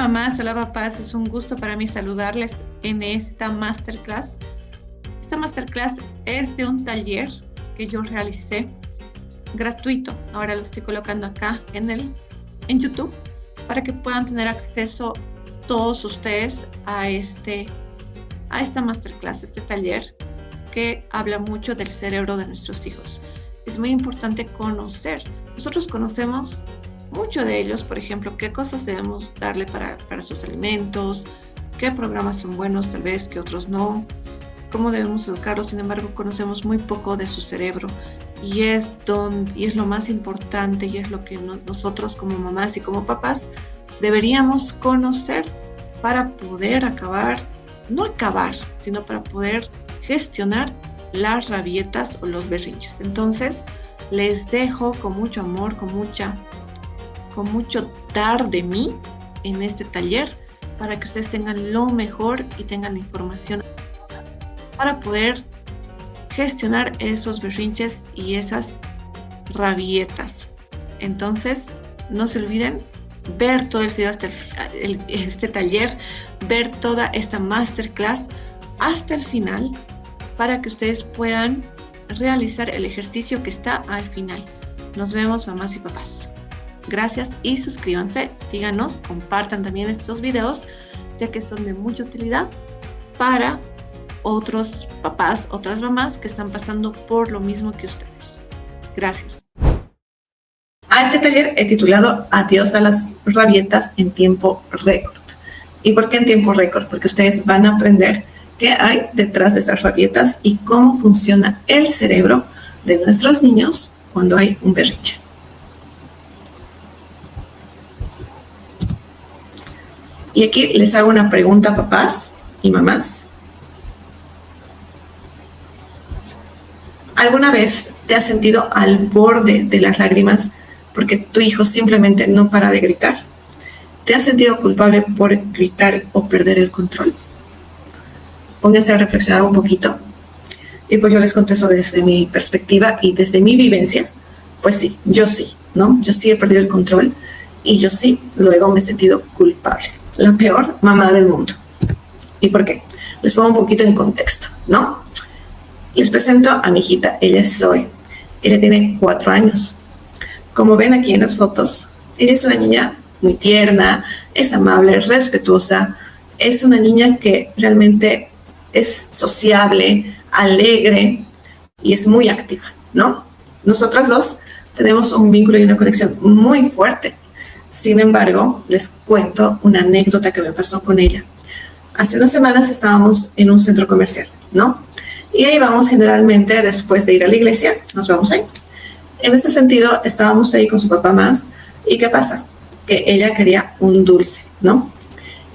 Mamás, hola papás, es un gusto para mí saludarles en esta masterclass. Esta masterclass es de un taller que yo realicé gratuito. Ahora lo estoy colocando acá en YouTube para que puedan tener acceso todos ustedes a esta masterclass, este taller que habla mucho del cerebro de nuestros hijos. Es muy importante conocer. Nosotros conocemos mucho de ellos, por ejemplo, qué cosas debemos darle para sus alimentos, qué programas son buenos, tal vez que otros no, cómo debemos educarlos. Sin embargo, conocemos muy poco de su cerebro y es lo más importante y es lo que nosotros como mamás y como papás deberíamos conocer para poder sino para poder gestionar las rabietas o los berrinches. Entonces, les dejo con mucho amor, con mucho dar de mí en este taller para que ustedes tengan lo mejor y tengan la información para poder gestionar esos berrinches y esas rabietas. Entonces, no se olviden ver todo el video hasta este taller, ver toda esta masterclass hasta el final para que ustedes puedan realizar el ejercicio que está al final. Nos vemos, mamás y papás. Gracias y suscríbanse, síganos, compartan también estos videos, ya que son de mucha utilidad para otros papás, otras mamás que están pasando por lo mismo que ustedes. Gracias. A este taller he titulado Adiós a las rabietas en tiempo récord. ¿Y por qué en tiempo récord? Porque ustedes van a aprender qué hay detrás de esas rabietas y cómo funciona el cerebro de nuestros niños cuando hay un berrinche. Y aquí les hago una pregunta, papás y mamás. ¿Alguna vez te has sentido al borde de las lágrimas porque tu hijo simplemente no para de gritar? ¿Te has sentido culpable por gritar o perder el control? Pónganse a reflexionar un poquito. Y pues yo les contesto desde mi perspectiva y desde mi vivencia. Pues sí, yo sí, ¿no? Yo sí he perdido el control y yo sí luego me he sentido culpable. La peor mamá del mundo. ¿Y por qué? Les pongo un poquito en contexto, ¿no? Les presento a mi hijita, ella es Zoe. Ella tiene 4 años. Como ven aquí en las fotos, ella es una niña muy tierna, es amable, respetuosa, es una niña que realmente es sociable, alegre y es muy activa, ¿no? Nosotras dos tenemos un vínculo y una conexión muy fuerte. Sin embargo, les cuento una anécdota que me pasó con ella. Hace unas semanas estábamos en un centro comercial, ¿no? Y ahí vamos generalmente después de ir a la iglesia, nos vamos ahí. En este sentido, estábamos ahí con su papá más. ¿Y qué pasa? Que ella quería un dulce, ¿no?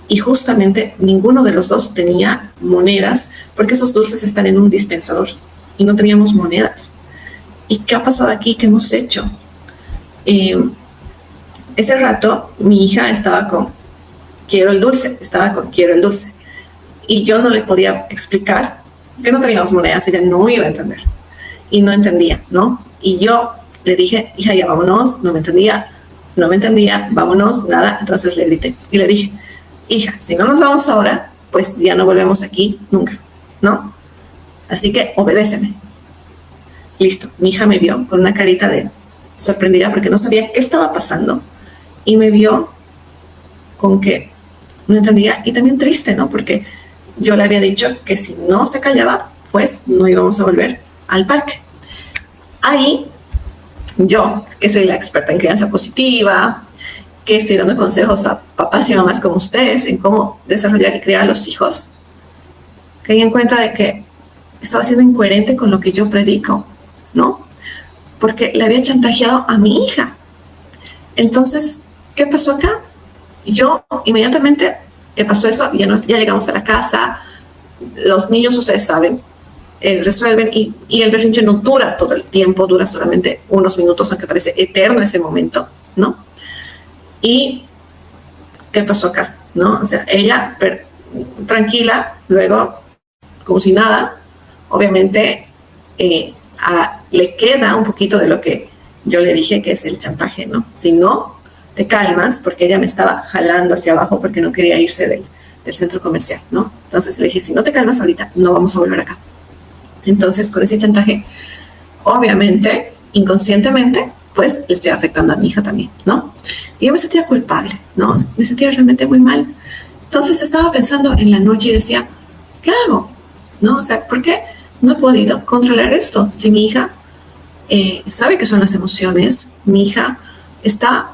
Y justamente ninguno de los dos tenía monedas, porque esos dulces están en un dispensador y no teníamos monedas. ¿Y qué ha pasado aquí? ¿Qué hemos hecho? Ese rato mi hija estaba con quiero el dulce. Y yo no le podía explicar que no teníamos monedas, ella no iba a entender. Y no entendía, ¿no? Y yo le dije, hija, ya vámonos, no me entendía, vámonos, nada. Entonces le grité y le dije, hija, si no nos vamos ahora, pues ya no volvemos aquí nunca, ¿no? Así que obedéceme. Listo, mi hija me vio con una carita de sorprendida porque no sabía qué estaba pasando. Y me vio con que no entendía y también triste, ¿no? Porque yo le había dicho que si no se callaba, pues no íbamos a volver al parque. Ahí, yo, que soy la experta en crianza positiva, que estoy dando consejos a papás y mamás como ustedes en cómo desarrollar y criar a los hijos, caí en cuenta de que estaba siendo incoherente con lo que yo predico, ¿no? Porque le había chantajeado a mi hija. Entonces, ¿qué pasó acá? Yo inmediatamente que pasó eso, ya llegamos a la casa, los niños, ustedes saben, resuelven y el berrinche no dura todo el tiempo, dura solamente unos minutos, aunque parece eterno ese momento, ¿no? ¿Y qué pasó acá? ¿No? O sea, ella tranquila, luego, como si nada, obviamente le queda un poquito de lo que yo le dije que es el chantaje, ¿no? Si no, te calmas, porque ella me estaba jalando hacia abajo porque no quería irse del centro comercial, ¿no? Entonces le dije, si no te calmas ahorita, no vamos a volver acá. Entonces, con ese chantaje, obviamente, inconscientemente, pues le estoy afectando a mi hija también, ¿no? Y yo me sentía culpable, ¿no? Me sentía realmente muy mal. Entonces estaba pensando en la noche y decía, ¿qué hago? ¿No? O sea, ¿por qué no he podido controlar esto? Si mi hija sabe que son las emociones, mi hija está,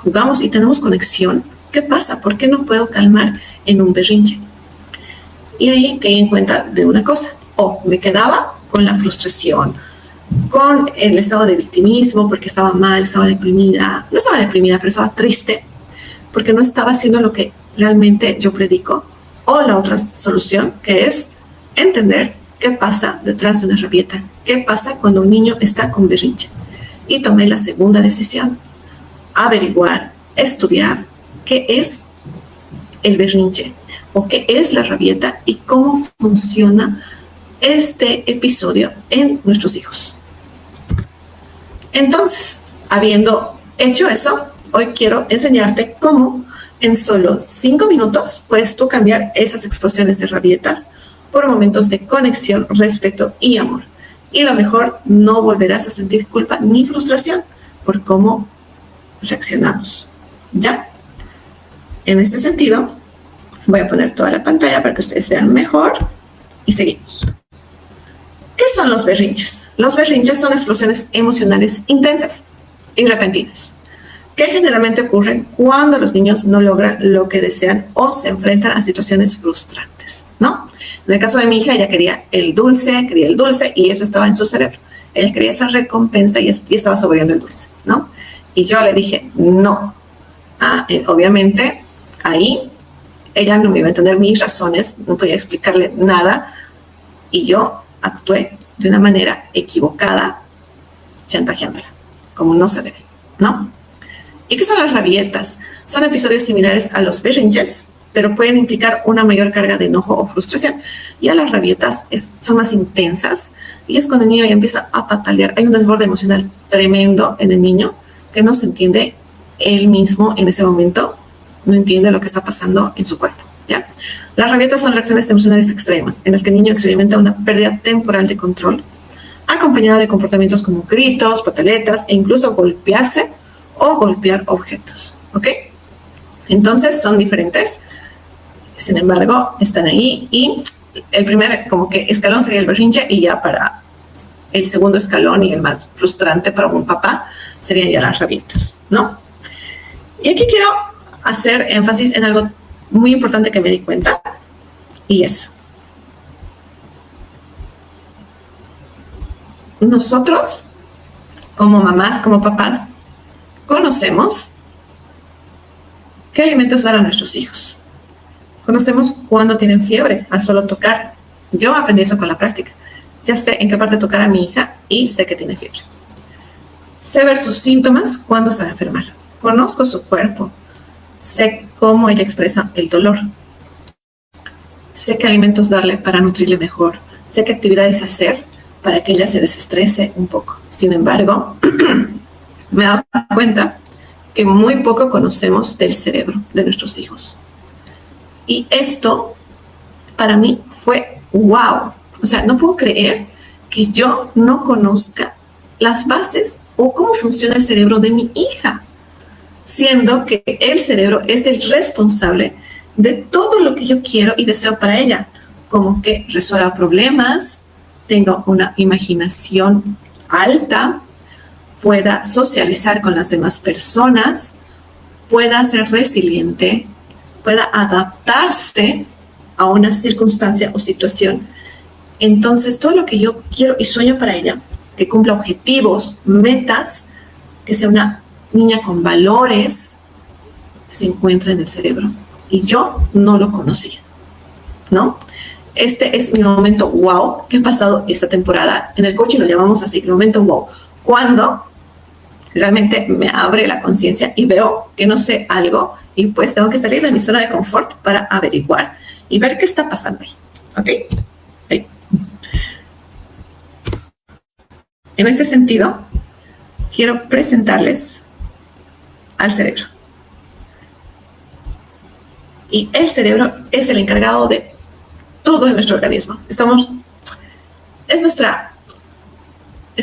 jugamos y tenemos conexión, ¿qué pasa? ¿Por qué no puedo calmar en un berrinche? Y ahí caí en cuenta de una cosa, me quedaba con la frustración, con el estado de victimismo, porque estaba mal, estaba deprimida, no estaba deprimida, pero estaba triste, porque no estaba haciendo lo que realmente yo predico, o la otra solución, que es entender qué pasa detrás de una rabieta, qué pasa cuando un niño está con berrinche. Y tomé la segunda decisión, averiguar, estudiar qué es el berrinche, o qué es la rabieta y cómo funciona este episodio en nuestros hijos. Entonces, habiendo hecho eso, hoy quiero enseñarte cómo en solo 5 minutos puedes tú cambiar esas explosiones de rabietas por momentos de conexión, respeto y amor. Y lo mejor, no volverás a sentir culpa ni frustración por cómo reaccionamos. ¿Ya? En este sentido, voy a poner toda la pantalla para que ustedes vean mejor y seguimos. ¿Qué son los berrinches? Los berrinches son explosiones emocionales intensas y repentinas, que generalmente ocurren cuando los niños no logran lo que desean o se enfrentan a situaciones frustrantes, ¿no? En el caso de mi hija, ella quería el dulce y eso estaba en su cerebro. Ella quería esa recompensa y estaba saboreando el dulce, ¿no? Y yo le dije, no. Obviamente, ahí ella no me iba a entender mis razones, no podía explicarle nada y yo actué de una manera equivocada, chantajeándola, como no se debe, ¿no? ¿Y qué son las rabietas? Son episodios similares a los berrinches, pero pueden implicar una mayor carga de enojo o frustración. Ya las rabietas son más intensas y es cuando el niño ya empieza a patalear. Hay un desborde emocional tremendo en el niño que no se entiende él mismo en ese momento, no entiende lo que está pasando en su cuerpo, ¿ya? Las rabietas son reacciones emocionales extremas en las que el niño experimenta una pérdida temporal de control, acompañada de comportamientos como gritos, pataletas e incluso golpearse o golpear objetos, ¿ok? Entonces son diferentes, sin embargo, están ahí y el primer como que escalón sería el berrinche y ya para el segundo escalón y el más frustrante para un papá serían ya las rabietas, ¿no? Y aquí quiero hacer énfasis en algo muy importante que me di cuenta y es nosotros como mamás, como papás, conocemos qué alimentos dar a nuestros hijos. Conocemos cuándo tienen fiebre al solo tocar. Yo aprendí eso con la práctica. Ya sé en qué parte tocar a mi hija y sé que tiene fiebre. Sé ver sus síntomas cuando se va a enfermar. Conozco su cuerpo. Sé cómo ella expresa el dolor. Sé qué alimentos darle para nutrirle mejor. Sé qué actividades hacer para que ella se desestrese un poco. Sin embargo, me he dado cuenta que muy poco conocemos del cerebro de nuestros hijos. Y esto, para mí, fue wow. O sea, no puedo creer que yo no conozca las bases o cómo funciona el cerebro de mi hija, siendo que el cerebro es el responsable de todo lo que yo quiero y deseo para ella, como que resuelva problemas, tenga una imaginación alta, pueda socializar con las demás personas, pueda ser resiliente, pueda adaptarse a una circunstancia o situación. Entonces, todo lo que yo quiero y sueño para ella, que cumpla objetivos, metas, que sea una niña con valores, se encuentra en el cerebro. Y yo no lo conocía, ¿no? Este es mi momento wow que he pasado esta temporada. En el coaching lo llamamos así, el momento wow. Cuando realmente me abre la conciencia y veo que no sé algo y pues tengo que salir de mi zona de confort para averiguar y ver qué está pasando ahí. ¿Ok? Ahí. En este sentido, quiero presentarles al cerebro. Y el cerebro es el encargado de todo en nuestro organismo. Es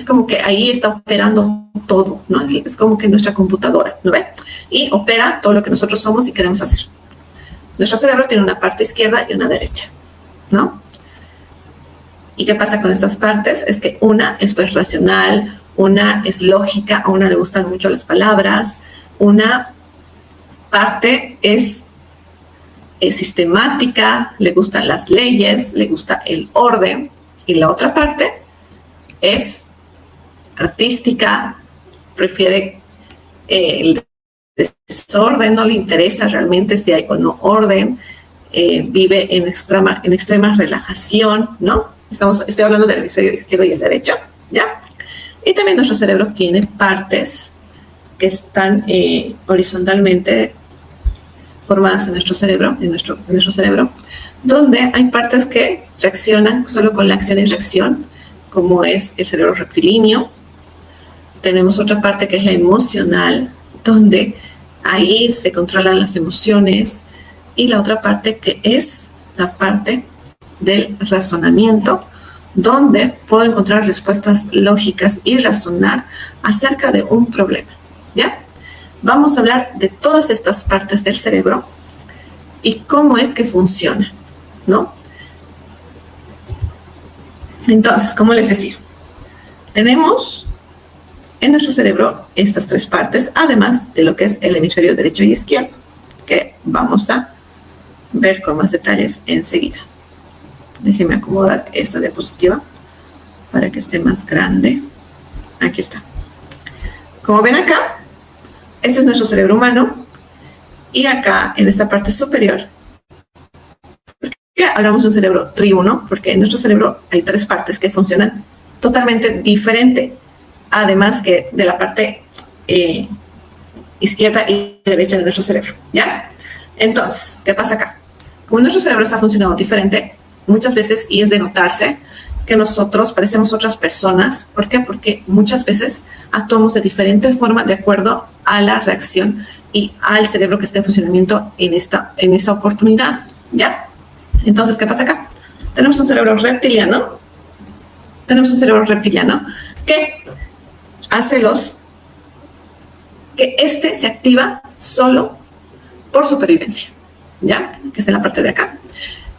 como que ahí está operando todo, ¿no? Es como que nuestra computadora, ¿no ve? Y opera todo lo que nosotros somos y queremos hacer. Nuestro cerebro tiene una parte izquierda y una derecha, ¿no? ¿Y qué pasa con estas partes? Es que una es pues racional, una es lógica, a una le gustan mucho las palabras, una parte es sistemática, le gustan las leyes, le gusta el orden, y la otra parte es artística, prefiere el desorden, no le interesa realmente si hay o no orden, vive en extrema relajación, ¿no? Estoy hablando del hemisferio izquierdo y el derecho, ¿ya? Y también nuestro cerebro tiene partes que están horizontalmente formadas en nuestro cerebro, donde hay partes que reaccionan solo con la acción y reacción, como es el cerebro reptilíneo. Tenemos otra parte que es la emocional, donde ahí se controlan las emociones, y la otra parte que es la parte del razonamiento, donde puedo encontrar respuestas lógicas y razonar acerca de un problema, ¿ya? Vamos a hablar de todas estas partes del cerebro y cómo es que funciona, ¿no? Entonces, como les decía, tenemos en nuestro cerebro estas tres partes, además de lo que es el hemisferio derecho y izquierdo, que vamos a ver con más detalles enseguida. Déjenme acomodar esta diapositiva para que esté más grande. Aquí está. Como ven acá, este es nuestro cerebro humano, y acá en esta parte superior, ¿por qué hablamos de un cerebro triuno? Porque en nuestro cerebro hay tres partes que funcionan totalmente diferente, además que de la parte izquierda y derecha de nuestro cerebro, ¿ya? Entonces, ¿qué pasa acá? Como nuestro cerebro está funcionando diferente, muchas veces, y es de notarse, que nosotros parecemos otras personas. ¿Por qué? Porque muchas veces actuamos de diferente forma de acuerdo a la reacción y al cerebro que está en funcionamiento en esa oportunidad, ¿ya? Entonces, ¿qué pasa acá? Tenemos un cerebro reptiliano. Que hace que este se activa solo por supervivencia, ¿ya? Que está en la parte de acá.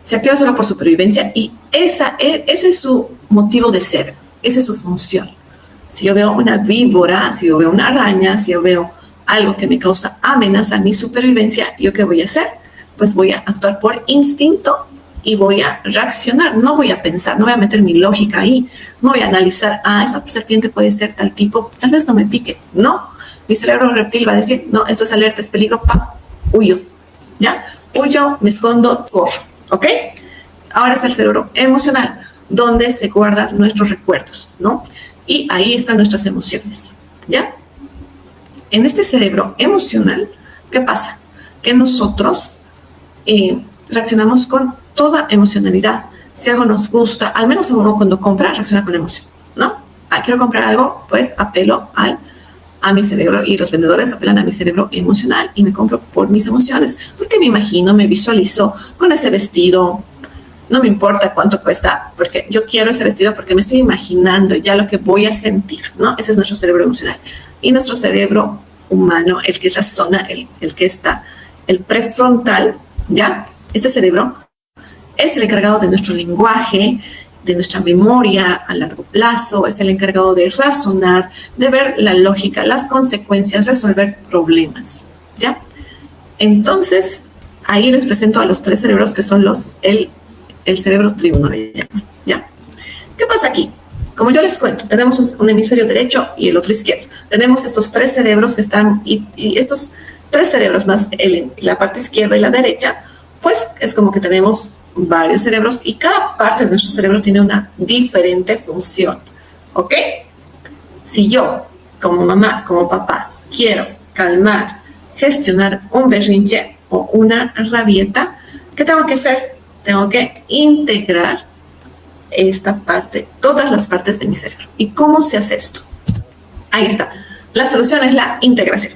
Se activa solo por supervivencia, y ese es su motivo de ser, esa es su función. Si yo veo una víbora, si yo veo una araña, si yo veo algo que me causa amenaza a mi supervivencia, ¿yo qué voy a hacer? Pues voy a actuar por instinto y voy a reaccionar, no voy a pensar, no voy a meter mi lógica ahí, no voy a analizar, esta serpiente puede ser tal tipo, tal vez no me pique. No, mi cerebro reptil va a decir, no, esto es alerta, es peligro, huyo, ¿ya? Huyo, me escondo, corro. ¿Ok? Ahora está el cerebro emocional, donde se guardan nuestros recuerdos, ¿no? Y ahí están nuestras emociones, ¿ya? En este cerebro emocional, ¿qué pasa? Que nosotros reaccionamos con toda emocionalidad. Si algo nos gusta, al menos uno cuando compra, reacciona con emoción, ¿no? Quiero comprar algo, pues apelo a mi cerebro, y los vendedores apelan a mi cerebro emocional y me compro por mis emociones, porque me imagino, me visualizo con ese vestido, no me importa cuánto cuesta, porque yo quiero ese vestido porque me estoy imaginando ya lo que voy a sentir, ¿no? Ese es nuestro cerebro emocional. Y nuestro cerebro humano, el que razona, el que está, el prefrontal, ¿ya? Este cerebro es el encargado de nuestro lenguaje, de nuestra memoria a largo plazo, es el encargado de razonar, de ver la lógica, las consecuencias, resolver problemas, ¿ya? Entonces, ahí les presento a los tres cerebros que son el cerebro triuno, le llaman, ¿ya? ¿Qué pasa aquí? Como yo les cuento, tenemos un hemisferio derecho y el otro izquierdo. Tenemos estos tres cerebros que están, y estos tres cerebros más la parte izquierda y la derecha, pues es como que tenemos varios cerebros, y cada parte de nuestro cerebro tiene una diferente función, ¿ok? Si yo, como mamá, como papá, quiero calmar, gestionar un berrinche o una rabieta, ¿qué tengo que hacer? Tengo que integrar esta parte, todas las partes de mi cerebro. ¿Y cómo se hace esto? Ahí está. La solución es la integración.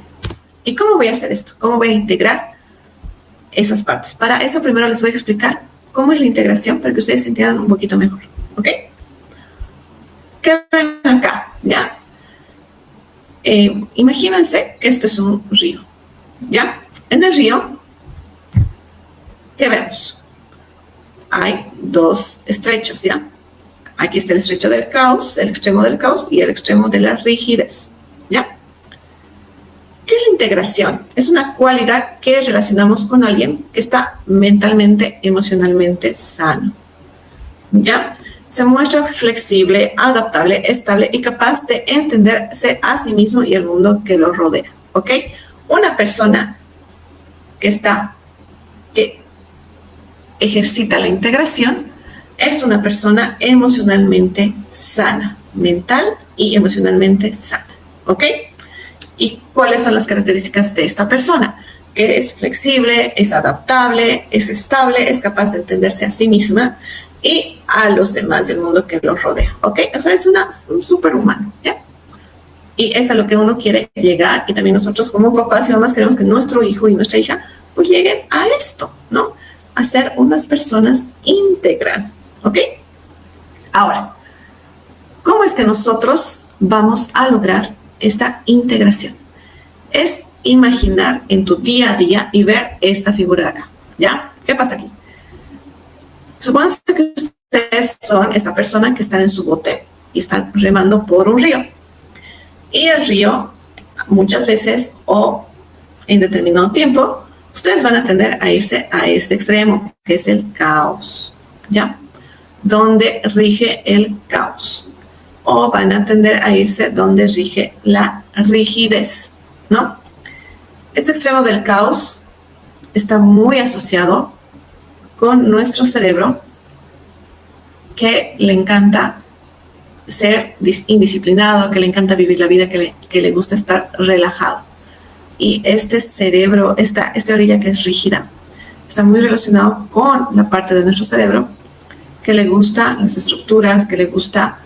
¿Y cómo voy a hacer esto? ¿Cómo voy a integrar esas partes? Para eso primero les voy a explicar cómo es la integración para que ustedes se entiendan un poquito mejor, ¿ok? ¿Qué ven acá? ¿Ya? Imagínense que esto es un río, ¿ya? En el río, ¿qué vemos? Hay dos estrechos, ¿ya? Aquí está el estrecho del caos, el extremo del caos y el extremo de la rigidez, ¿ya? ¿Qué es la integración? Es una cualidad que relacionamos con alguien que está mentalmente, emocionalmente sano, ¿ya? Se muestra flexible, adaptable, estable y capaz de entenderse a sí mismo y el mundo que lo rodea, ¿ok? Una persona que ejercita la integración es una persona emocionalmente sana, mental y emocionalmente sana, ¿ok? ¿Y cuáles son las características de esta persona? Que es flexible, es adaptable, es estable, es capaz de entenderse a sí misma y a los demás del mundo que lo rodea, ¿ok? O sea, es un superhumano, ¿ya? Y es a lo que uno quiere llegar, y también nosotros como papás y mamás queremos que nuestro hijo y nuestra hija pues lleguen a esto, ¿no? A ser unas personas íntegras, ¿ok? Ahora, ¿cómo es que nosotros vamos a lograr esta integración? Es imaginar en tu día a día y ver esta figura de acá, ¿ya? ¿Qué pasa aquí? Supónganse que ustedes son esta persona que están en su bote y están remando por un río. Y el río, muchas veces o en determinado tiempo, ustedes van a tender a irse a este extremo, que es el caos, ¿ya? Donde rige el caos. O van a tender a irse donde rige la rigidez, ¿no? Este extremo del caos está muy asociado con nuestro cerebro, que le encanta ser indisciplinado, que le encanta vivir la vida, que le gusta estar relajado. Y este cerebro, esta orilla que es rígida, está muy relacionado con la parte de nuestro cerebro que le gustan las estructuras, que le gusta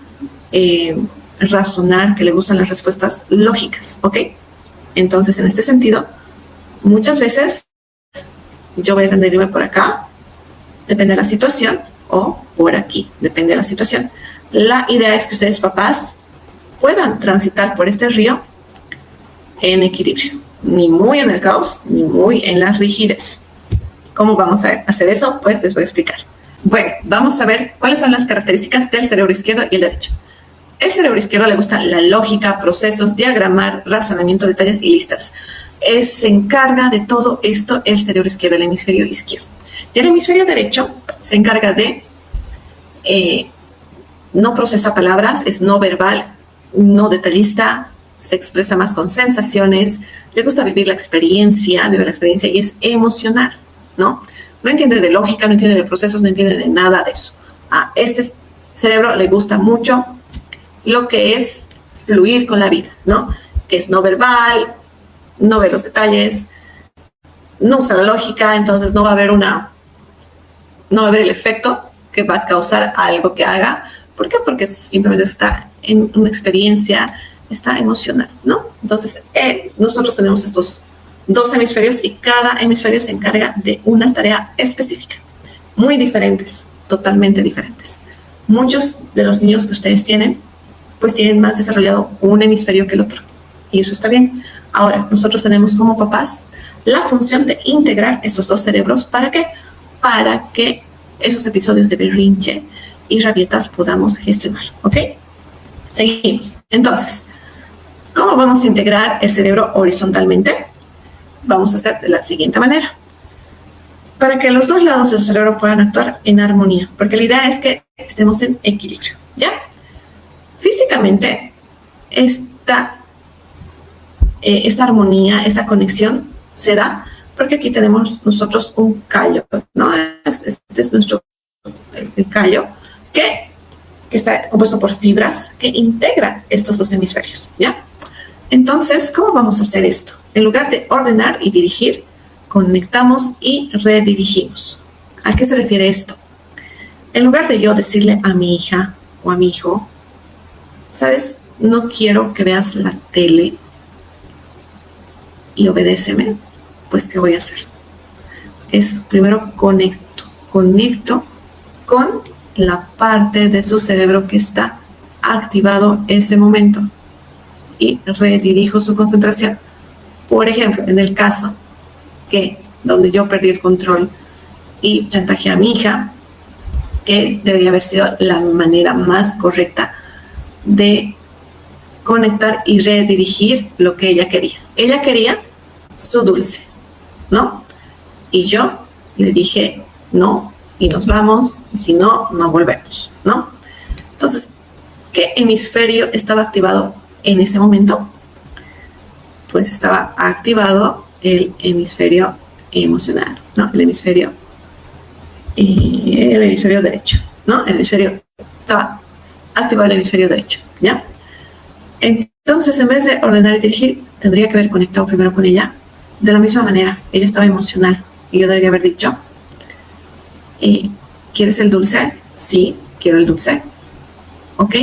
razonar, que le gustan las respuestas lógicas, ¿ok? Entonces, en este sentido, muchas veces yo voy a tender a irme por acá, depende de la situación, o por aquí, depende de la situación. La idea es que ustedes, papás, puedan transitar por este río en equilibrio, ni muy en el caos, ni muy en la rigidez. ¿Cómo vamos a hacer eso? Pues les voy a explicar. Bueno, vamos a ver cuáles son las características del cerebro izquierdo y el derecho. El cerebro izquierdo le gusta la lógica, procesos, diagramar, razonamiento, detalles y listas. Se encarga de todo esto el cerebro izquierdo, el hemisferio izquierdo. Y el hemisferio derecho se encarga de no procesa palabras, es no verbal, no detallista, se expresa más con sensaciones, le gusta vivir la experiencia, y es emocional, ¿no? No entiende de lógica, no entiende de procesos, no entiende de nada de eso. A este cerebro le gusta mucho lo que es fluir con la vida, ¿no? Que es no verbal, no ve los detalles, no usa la lógica, entonces no va a haber el efecto que va a causar algo que haga. ¿Por qué? Porque simplemente está en una experiencia, está emocional, ¿no? Entonces, nosotros tenemos estos dos hemisferios y cada hemisferio se encarga de una tarea específica. Muy diferentes, totalmente diferentes. Muchos de los niños que ustedes tienen, pues tienen más desarrollado un hemisferio que el otro. Y eso está bien. Ahora, nosotros tenemos como papás la función de integrar estos dos cerebros. ¿Para qué? Para que esos episodios de berrinche y rabietas podamos gestionar, ¿ok? Seguimos. Entonces, ¿cómo vamos a integrar el cerebro horizontalmente? Vamos a hacer de la siguiente manera. Para que los dos lados del cerebro puedan actuar en armonía, porque la idea es que estemos en equilibrio, ¿ya? Físicamente, esta armonía, esta conexión se da porque aquí tenemos nosotros un callo, ¿no? Este es el callo que está compuesto por fibras que integran estos dos hemisferios, ¿ya? Entonces, ¿cómo vamos a hacer esto? En lugar de ordenar y dirigir, conectamos y redirigimos. ¿A qué se refiere esto? En lugar de yo decirle a mi hija o a mi hijo, ¿sabes? No quiero que veas la tele y obedéceme, pues ¿qué voy a hacer? Es primero conecto con la parte de su cerebro que está activado ese momento y redirijo su concentración. Por ejemplo, en el caso donde yo perdí el control y chantajeé a mi hija, que debería haber sido la manera más correcta de conectar y redirigir lo que ella quería. Ella quería su dulce, ¿no? Y yo le dije no, y nos vamos, y si no, no volvemos, ¿no? Entonces, ¿qué hemisferio estaba activado en ese momento? Pues estaba activado el hemisferio emocional, ¿no? El hemisferio derecho, ¿no? Estaba activado el hemisferio derecho, ¿ya? Entonces, en vez de ordenar y dirigir, tendría que haber conectado primero con ella. De la misma manera, ella estaba emocional y yo debería haber dicho, ¿quieres el dulce? Sí, quiero el dulce. Ok,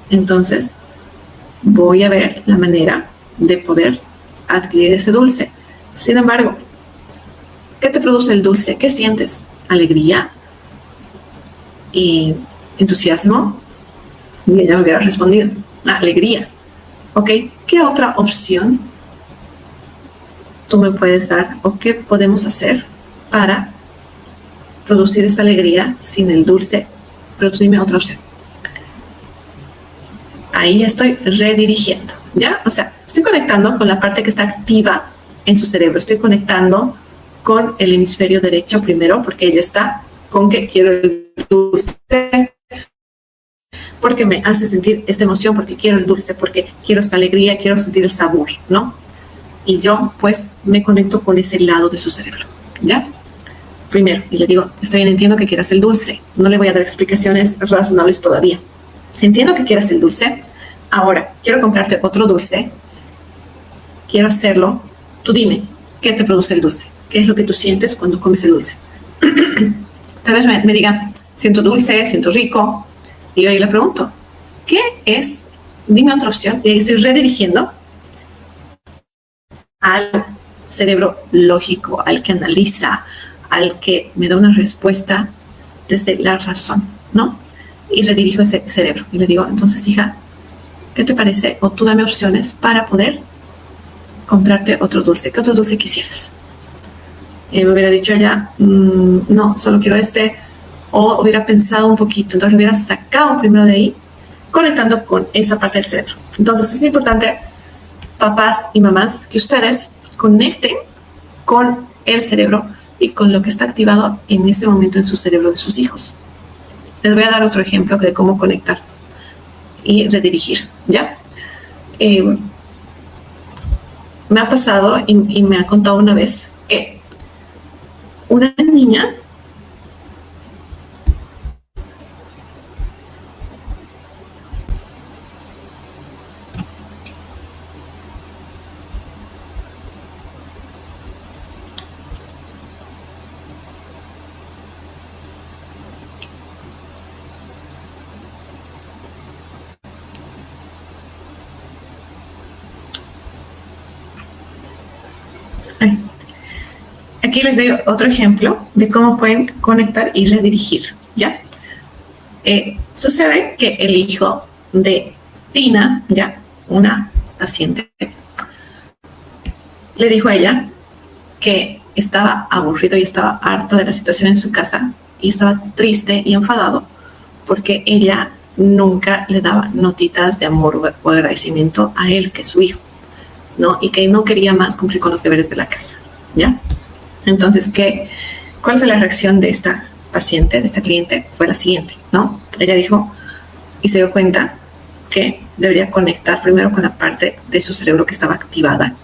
entonces voy a ver la manera de poder adquirir ese dulce. Sin embargo, ¿qué te produce el dulce? ¿Qué sientes? ¿Alegría? ¿Y entusiasmo? Y ella me hubiera respondido, alegría. Ok, ¿qué otra opción tú me puedes dar o qué podemos hacer para producir esa alegría sin el dulce? Pero tú dime otra opción. Ahí estoy redirigiendo, ¿ya? O sea, estoy conectando con la parte que está activa en su cerebro. Estoy conectando con el hemisferio derecho primero, porque ella está con que quiero el dulce, porque me hace sentir esta emoción, porque quiero el dulce, porque quiero esta alegría, quiero sentir el sabor, ¿no? Y yo, pues, me conecto con ese lado de su cerebro, ¿ya? Primero, y le digo, está bien, entiendo que quieras el dulce. No le voy a dar explicaciones razonables todavía. Entiendo que quieras el dulce. Ahora, quiero comprarte otro dulce. Quiero hacerlo. Tú dime, ¿qué te produce el dulce? ¿Qué es lo que tú sientes cuando comes el dulce? Tal vez me diga, siento dulce, siento rico. Y yo ahí le pregunto, ¿qué es? Dime otra opción. Y ahí estoy redirigiendo al cerebro lógico, al que analiza, al que me da una respuesta desde la razón, ¿no? Y redirijo ese cerebro y le digo, entonces, hija, ¿qué te parece? O tú dame opciones para poder comprarte otro dulce. ¿Qué otro dulce quisieras? Y me hubiera dicho ella, no, solo quiero este, o hubiera pensado un poquito, entonces lo hubiera sacado primero de ahí, conectando con esa parte del cerebro. Entonces es importante, papás y mamás, que ustedes conecten con el cerebro y con lo que está activado en ese momento en su cerebro de sus hijos. Les voy a dar otro ejemplo de cómo conectar y redirigir, ¿ya? Me ha pasado y me ha contado una vez que una niña aquí les doy otro ejemplo de cómo pueden conectar y redirigir, ¿ya? Sucede que el hijo de Tina, ya, una paciente, le dijo a ella que estaba aburrido y estaba harto de la situación en su casa y estaba triste y enfadado porque ella nunca le daba notitas de amor o agradecimiento a él, que es su hijo, ¿no? Y que no quería más cumplir con los deberes de la casa, ¿ya? Entonces, ¿cuál fue la reacción de esta paciente, de esta cliente? Fue la siguiente, ¿no? Ella dijo y se dio cuenta que debería conectar primero con la parte de su cerebro que estaba activada,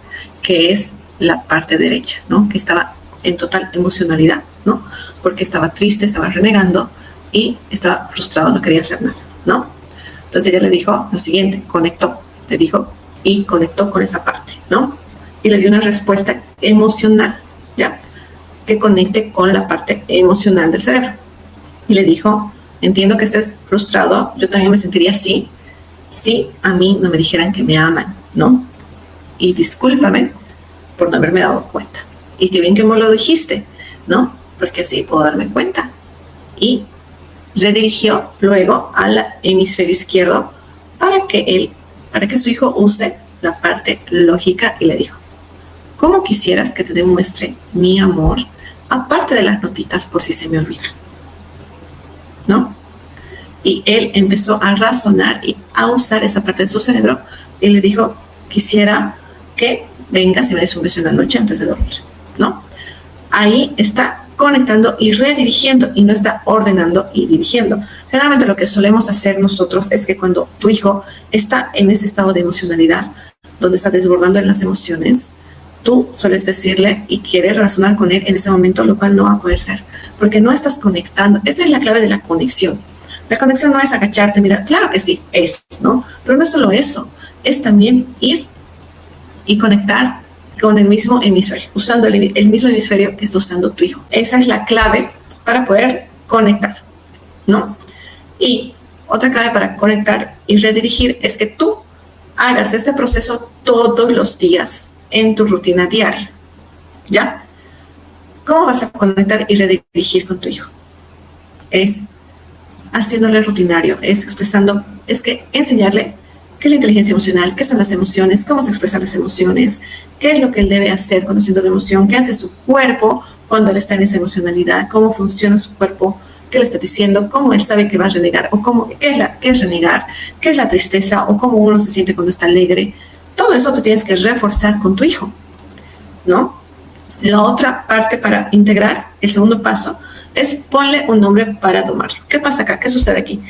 que es la parte derecha, ¿no? Que estaba en total emocionalidad, ¿no? Porque estaba triste, estaba renegando y estaba frustrado, no quería hacer nada, ¿no? Entonces ella le dijo lo siguiente, le dijo y conectó con esa parte, ¿no? Y le dio una respuesta emocional, ¿ya? Que conecte con la parte emocional del cerebro. Y le dijo, entiendo que estés frustrado, yo también me sentiría así, si a mí no me dijeran que me aman, ¿no? Y discúlpame, por no haberme dado cuenta. Y qué bien que me lo dijiste, ¿no? Porque así puedo darme cuenta. Y redirigió luego al hemisferio izquierdo para que su hijo use la parte lógica y le dijo: ¿cómo quisieras que te demuestre mi amor, aparte de las notitas por si se me olvida? ¿No? Y él empezó a razonar y a usar esa parte de su cerebro y le dijo: quisiera que vengas y me des un beso en la noche antes de dormir, ¿no? Ahí está conectando y redirigiendo y no está ordenando y dirigiendo. Generalmente lo que solemos hacer nosotros es que cuando tu hijo está en ese estado de emocionalidad, donde está desbordando en las emociones, tú sueles decirle y quieres razonar con él en ese momento, lo cual no va a poder ser, porque no estás conectando. Esa es la clave de la conexión. La conexión no es agacharte, mira, claro que sí, es, ¿no? Pero no es solo eso, es también ir y conectar con el mismo hemisferio, usando el mismo hemisferio que está usando tu hijo. Esa es la clave para poder conectar, ¿no? Y otra clave para conectar y redirigir es que tú hagas este proceso todos los días en tu rutina diaria, ¿ya? ¿Cómo vas a conectar y redirigir con tu hijo? Es haciéndole rutinario, es expresando, es que enseñarle qué es la inteligencia emocional, qué son las emociones, cómo se expresan las emociones, qué es lo que él debe hacer cuando siente una emoción, qué hace su cuerpo cuando él está en esa emocionalidad, cómo funciona su cuerpo, qué le está diciendo, cómo él sabe que va a renegar, o qué es renegar, qué es la tristeza, o cómo uno se siente cuando está alegre. Todo eso tú tienes que reforzar con tu hijo, ¿no? La otra parte para integrar, el segundo paso, es ponle un nombre para domarlo. ¿Qué pasa acá? ¿Qué sucede aquí?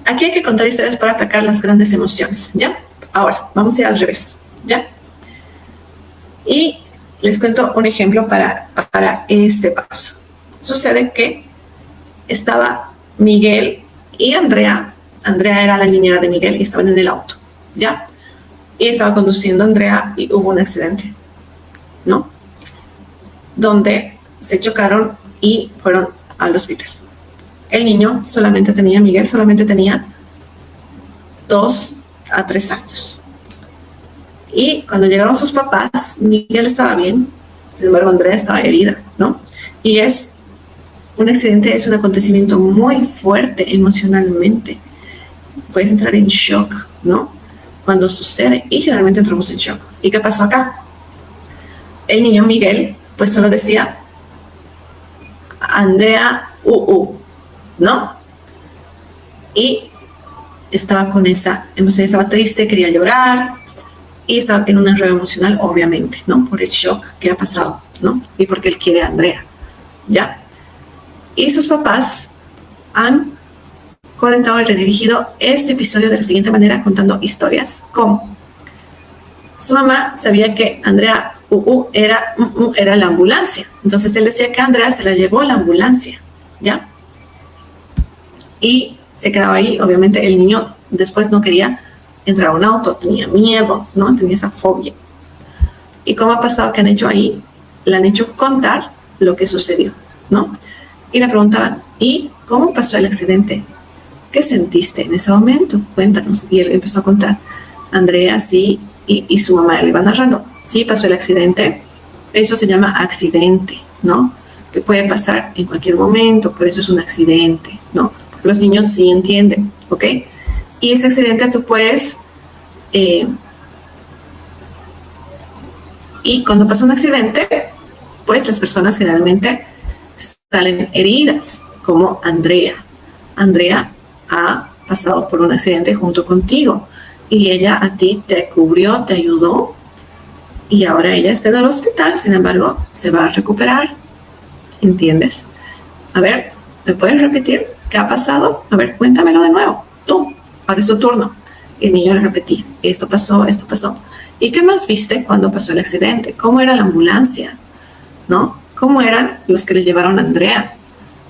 Aquí hay que contar historias para aplacar las grandes emociones, ¿ya? Ahora, vamos a ir al revés, ¿ya? Y les cuento un ejemplo para este paso. Sucede que estaba Miguel y Andrea. Andrea era la niñera de Miguel y estaban en el auto, ¿ya? Y estaba conduciendo Andrea y hubo un accidente, ¿no? Donde se chocaron y fueron al hospital. El niño Miguel solamente tenía 2 a 3 años. Y cuando llegaron sus papás, Miguel estaba bien, sin embargo Andrea estaba herida, ¿no? Y es un accidente, es un acontecimiento muy fuerte emocionalmente. Puedes entrar en shock, ¿no? Cuando sucede, y generalmente entramos en shock. ¿Y qué pasó acá? El niño Miguel, pues solo decía Andrea, ¿no? Y estaba con esa emoción, estaba triste, quería llorar y estaba en un enredo emocional, obviamente, ¿no? Por el shock que ha pasado, ¿no? Y porque él quiere a Andrea, ¿ya? Y sus papás han conectado y redirigido este episodio de la siguiente manera, contando historias como: su mamá sabía que Andrea era la ambulancia, entonces él decía que Andrea se la llevó la ambulancia, ¿ya? Y se quedaba ahí. Obviamente el niño después no quería entrar a un auto, tenía miedo, ¿no? Tenía esa fobia. ¿Y cómo ha pasado que han hecho ahí? Le han hecho contar lo que sucedió, ¿no? Y le preguntaban: ¿y cómo pasó el accidente? ¿Qué sentiste en ese momento? Cuéntanos. Y él empezó a contar. Andrea, sí, y su mamá le iba narrando. Sí, pasó el accidente. Eso se llama accidente, ¿no? Que puede pasar en cualquier momento, por eso es un accidente, ¿no? Porque los niños sí entienden, ¿ok? Y ese accidente tú puedes... y cuando pasa un accidente, pues las personas generalmente salen heridas, como Andrea. Andrea ha pasado por un accidente junto contigo y ella a ti te cubrió, te ayudó, y ahora ella está en el hospital. Sin embargo, se va a recuperar. ¿Entiendes? A ver, ¿me puedes repetir qué ha pasado? A ver, cuéntamelo de nuevo. Tú, ahora es tu turno. Y el niño le repetía: esto pasó, esto pasó. ¿Y qué más viste cuando pasó el accidente? ¿Cómo era la ambulancia? ¿No? ¿Cómo eran los que le llevaron a Andrea?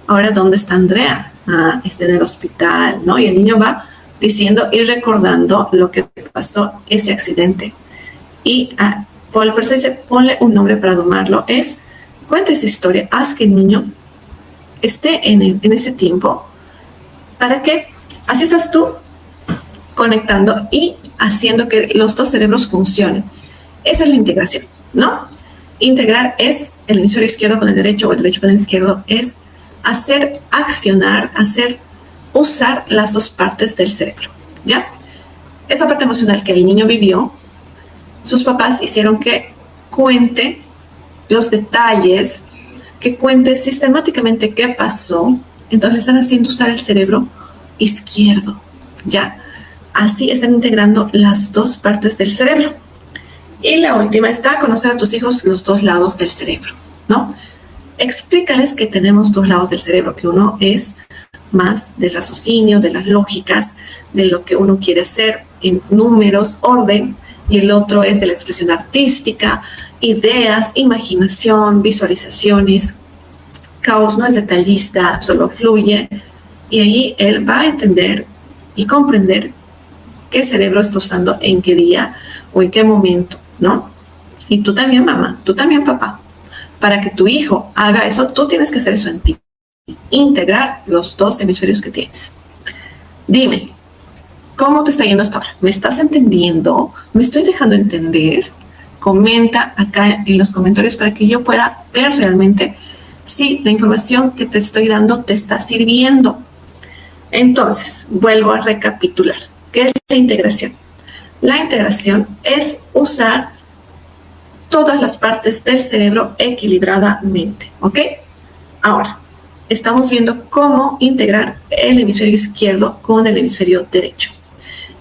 Ahora, ¿dónde está Andrea? Ah, está en el hospital, ¿no? Y el niño va diciendo y recordando lo que pasó, ese accidente. Y por eso dice, ponle un nombre para domarlo. Cuenta esa historia, haz que el niño esté en ese tiempo, para que así estás tú conectando y haciendo que los dos cerebros funcionen. Esa es la integración, ¿no? Integrar es el hemisferio izquierdo con el derecho o el derecho con el izquierdo, es hacer accionar, usar las dos partes del cerebro, ¿ya? Esa parte emocional que el niño vivió, sus papás hicieron que cuente los detalles, que cuente sistemáticamente qué pasó, entonces le están haciendo usar el cerebro izquierdo, ¿ya? Así están integrando las dos partes del cerebro. Y la última está conocer a tus hijos los dos lados del cerebro, ¿no? Explícales que tenemos dos lados del cerebro, que uno es más del raciocinio, de las lógicas, de lo que uno quiere hacer en números, orden, y el otro es de la expresión artística, ideas, imaginación, visualizaciones. Caos no es detallista, solo fluye, y ahí él va a entender y comprender qué cerebro está usando en qué día o en qué momento, ¿no? Y tú también, mamá, tú también, papá. Para que tu hijo haga eso, tú tienes que hacer eso en ti. Integrar los dos hemisferios que tienes. Dime, ¿cómo te está yendo hasta ahora? ¿Me estás entendiendo? ¿Me estoy dejando entender? Comenta acá en los comentarios para que yo pueda ver realmente si la información que te estoy dando te está sirviendo. Entonces, vuelvo a recapitular. ¿Qué es la integración? La integración es usar todas las partes del cerebro equilibradamente, ¿ok? Ahora, estamos viendo cómo integrar el hemisferio izquierdo con el hemisferio derecho.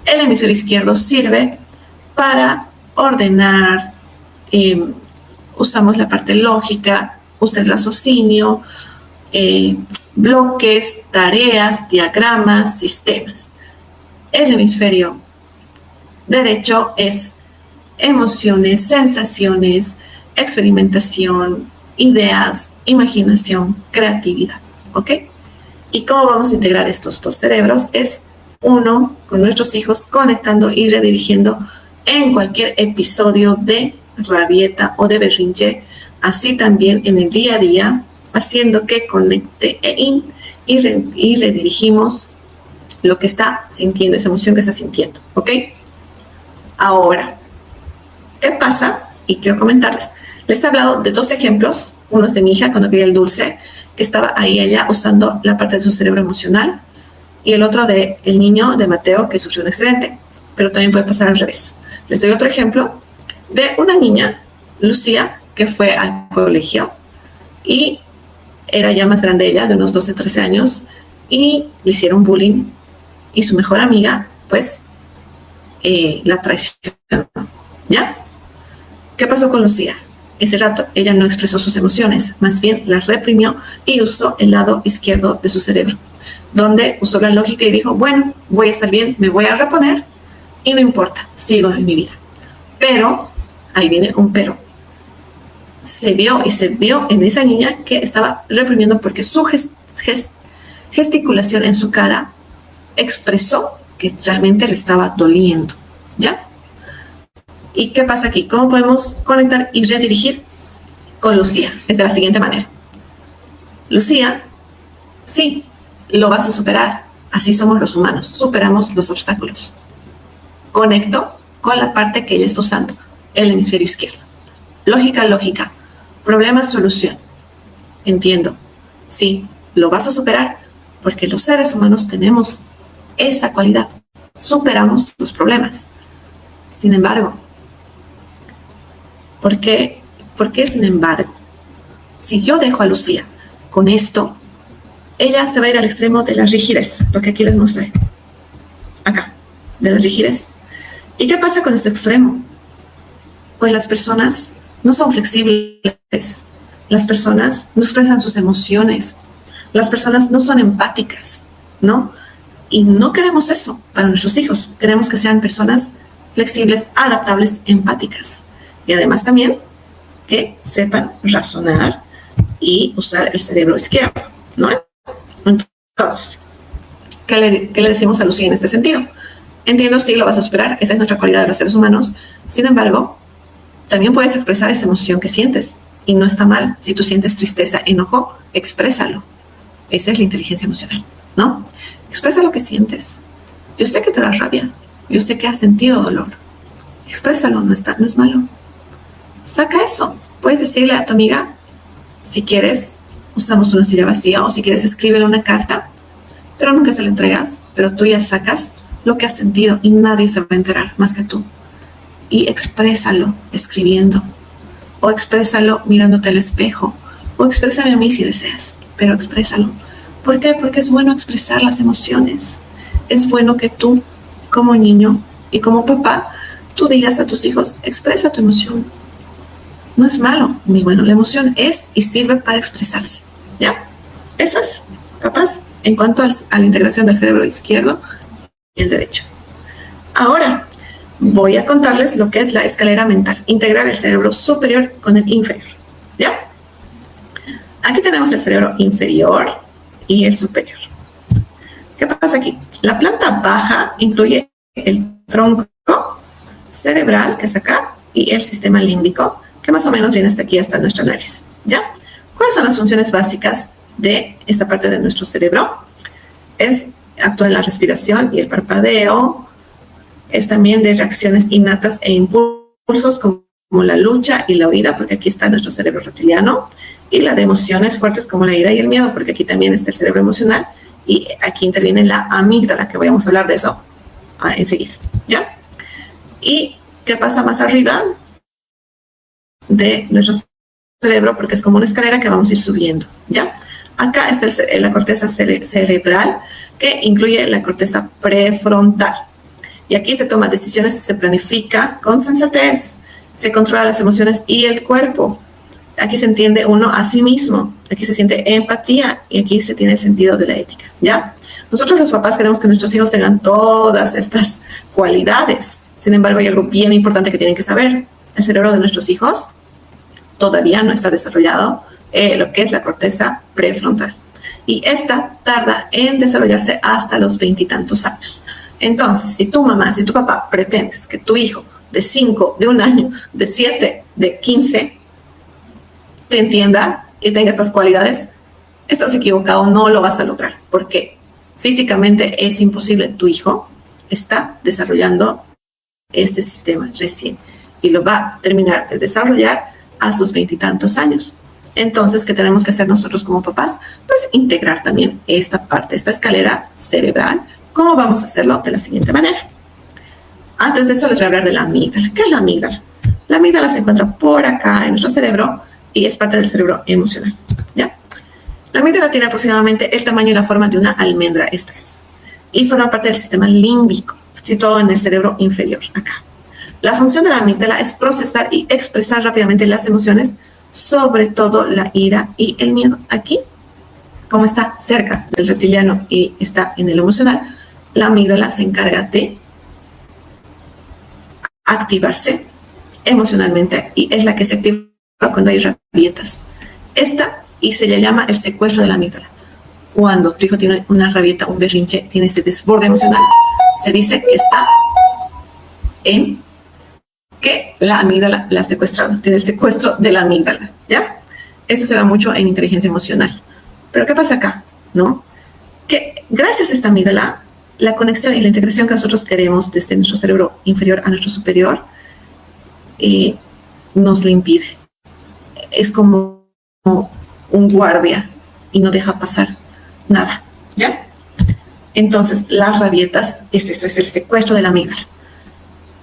El hemisferio izquierdo sirve para ordenar, usamos la parte lógica, usa el raciocinio, bloques, tareas, diagramas, sistemas. El hemisferio derecho es emociones, sensaciones, experimentación, ideas, imaginación, creatividad, ¿ok? ¿Y cómo vamos a integrar estos dos cerebros? Es uno con nuestros hijos conectando y redirigiendo en cualquier episodio de rabieta o de berrinche, así también en el día a día, haciendo que conecte y redirigimos lo que está sintiendo, esa emoción que está sintiendo, ¿ok? Ahora, ¿qué pasa? Y quiero comentarles. Les he hablado de dos ejemplos, uno es de mi hija cuando quería el dulce, que estaba ahí ella usando la parte de su cerebro emocional, y el otro de el niño de Mateo que sufrió un accidente, pero también puede pasar al revés. Les doy otro ejemplo de una niña, Lucía, que fue al colegio y era ya más grande ella, de unos 12, 13 años, y le hicieron bullying y su mejor amiga, pues, la traicionó, ¿ya? ¿Qué pasó con Lucía? Ese rato ella no expresó sus emociones, más bien las reprimió y usó el lado izquierdo de su cerebro, donde usó la lógica y dijo, bueno, voy a estar bien, me voy a reponer y no importa, sigo en mi vida. Pero, ahí viene un pero, se vio en esa niña que estaba reprimiendo porque su gesticulación en su cara expresó que realmente le estaba doliendo, ¿ya? ¿Y qué pasa aquí? ¿Cómo podemos conectar y redirigir con Lucía? Es de la siguiente manera. Lucía, sí, lo vas a superar. Así somos los humanos, superamos los obstáculos. Conecto con la parte que ella está usando, el hemisferio izquierdo. Lógica, problema, solución. Entiendo, sí, lo vas a superar porque los seres humanos tenemos esa cualidad, superamos los problemas. Sin embargo, ¿por qué sin embargo? Si yo dejo a Lucía con esto, ella se va a ir al extremo de la rigidez, lo que aquí les mostré. Acá, de la rigidez. ¿Y qué pasa con este extremo? Pues las personas no son flexibles, las personas no expresan sus emociones, las personas no son empáticas, ¿no? Y no queremos eso para nuestros hijos, queremos que sean personas flexibles, adaptables, empáticas. Y además también que sepan razonar y usar el cerebro izquierdo, ¿no? Entonces, ¿qué le decimos a Lucía en este sentido? Entiendo, sí, lo vas a superar, esa es nuestra cualidad de los seres humanos. Sin embargo, también puedes expresar esa emoción que sientes y no está mal. Si tú sientes tristeza, enojo, exprésalo. Esa es la inteligencia emocional, ¿no? Expresa lo que sientes. Yo sé que te da rabia, yo sé que has sentido dolor. Exprésalo, no es malo. saca eso. Puedes decirle a tu amiga, si quieres, usamos una silla vacía, o si quieres, escríbele una carta, pero nunca se la entregas, pero tú ya sacas lo que has sentido y nadie se va a enterar más que tú. Y exprésalo escribiendo, o exprésalo mirándote al espejo, o exprésame a mí si deseas, pero exprésalo. ¿Por qué? Porque es bueno expresar las emociones. Es bueno que tú, como niño y como papá, tú digas a tus hijos, expresa tu emoción. No es malo ni bueno, la emoción es y sirve para expresarse, ¿ya? Eso es, papás, en cuanto a la integración del cerebro izquierdo y el derecho. Ahora, voy a contarles lo que es la escalera mental, integrar el cerebro superior con el inferior, ¿ya? Aquí tenemos el cerebro inferior y el superior. ¿Qué pasa aquí? La planta baja incluye el tronco cerebral, que es acá, y el sistema límbico, que más o menos viene hasta aquí, hasta nuestra nariz, ¿ya? ¿Cuáles son las funciones básicas de esta parte de nuestro cerebro? Actúa en la respiración y el parpadeo, es también de reacciones innatas e impulsos como la lucha y la huida, porque aquí está nuestro cerebro reptiliano, y la de emociones fuertes como la ira y el miedo, porque aquí también está el cerebro emocional, y aquí interviene la amígdala, que vamos a hablar de eso enseguida, ¿ya? ¿Y qué pasa más arriba de nuestro cerebro? Porque es como una escalera que vamos a ir subiendo, ¿ya? Acá está la corteza cerebral, que incluye la corteza prefrontal. Y aquí se toman decisiones, se planifica con sensatez, se controla las emociones y el cuerpo. Aquí se entiende uno a sí mismo, aquí se siente empatía y aquí se tiene el sentido de la ética, ¿ya? Nosotros los papás queremos que nuestros hijos tengan todas estas cualidades. Sin embargo, hay algo bien importante que tienen que saber. El cerebro de nuestros hijos todavía no está desarrollado, lo que es la corteza prefrontal. Y esta tarda en desarrollarse hasta los 20 y tantos años. Entonces, si tu mamá, si tu papá pretendes que tu hijo de 5, de 1 año, de 7, de 15, te entienda y tenga estas cualidades, estás equivocado, no lo vas a lograr. Porque físicamente es imposible. Tu hijo está desarrollando este sistema recién y lo va a terminar de desarrollar a sus 20 y tantos años. Entonces, ¿qué tenemos que hacer nosotros como papás? Pues integrar también esta parte, esta escalera cerebral. ¿Cómo vamos a hacerlo? De la siguiente manera. Antes de eso les voy a hablar de la amígdala. ¿Qué es la amígdala? La amígdala se encuentra por acá en nuestro cerebro y es parte del cerebro emocional, ¿ya? La amígdala tiene aproximadamente el tamaño y la forma de una almendra, esta es. Y forma parte del sistema límbico, situado en el cerebro inferior, acá. La función de la amígdala es procesar y expresar rápidamente las emociones, sobre todo la ira y el miedo. Aquí, como está cerca del reptiliano y está en el emocional, la amígdala se encarga de activarse emocionalmente y es la que se activa cuando hay rabietas. Y se le llama el secuestro de la amígdala. Cuando tu hijo tiene una rabieta, un berrinche, tiene ese desborde emocional, se dice que está en que la amígdala la ha secuestrado, tiene el secuestro de la amígdala, ¿ya? Eso se da mucho en inteligencia emocional. Pero ¿qué pasa acá? ¿No? Que gracias a esta amígdala, la conexión y la integración que nosotros queremos desde nuestro cerebro inferior a nuestro superior nos le impide. Es como un guardia y no deja pasar nada, ¿ya? Entonces, las rabietas, eso es el secuestro de la amígdala.